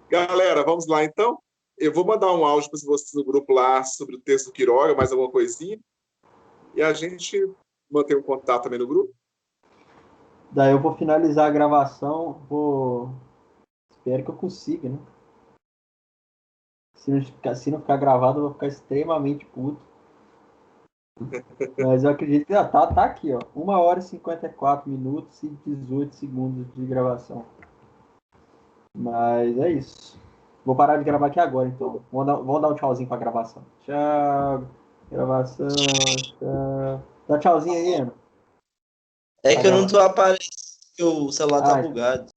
Galera, vamos lá então? Eu vou mandar um áudio para vocês no grupo lá sobre o texto do Quiroga, mais alguma coisinha, e a gente mantém um contato também no grupo. Daí eu vou finalizar a gravação, espero que eu consiga, né? Se não ficar gravado, eu vou ficar extremamente puto. Mas eu acredito que tá aqui, ó. 1 hora e 54 minutos e 18 segundos de gravação. Mas é isso. Vou parar de gravar aqui agora, então. Vou dar um tchauzinho pra gravação. Tchau. Gravação. Tchau. Dá tchauzinho aí, Ana. É Pra que eu não tô gravação. aparecendo, porque o celular tá Ah, bugado.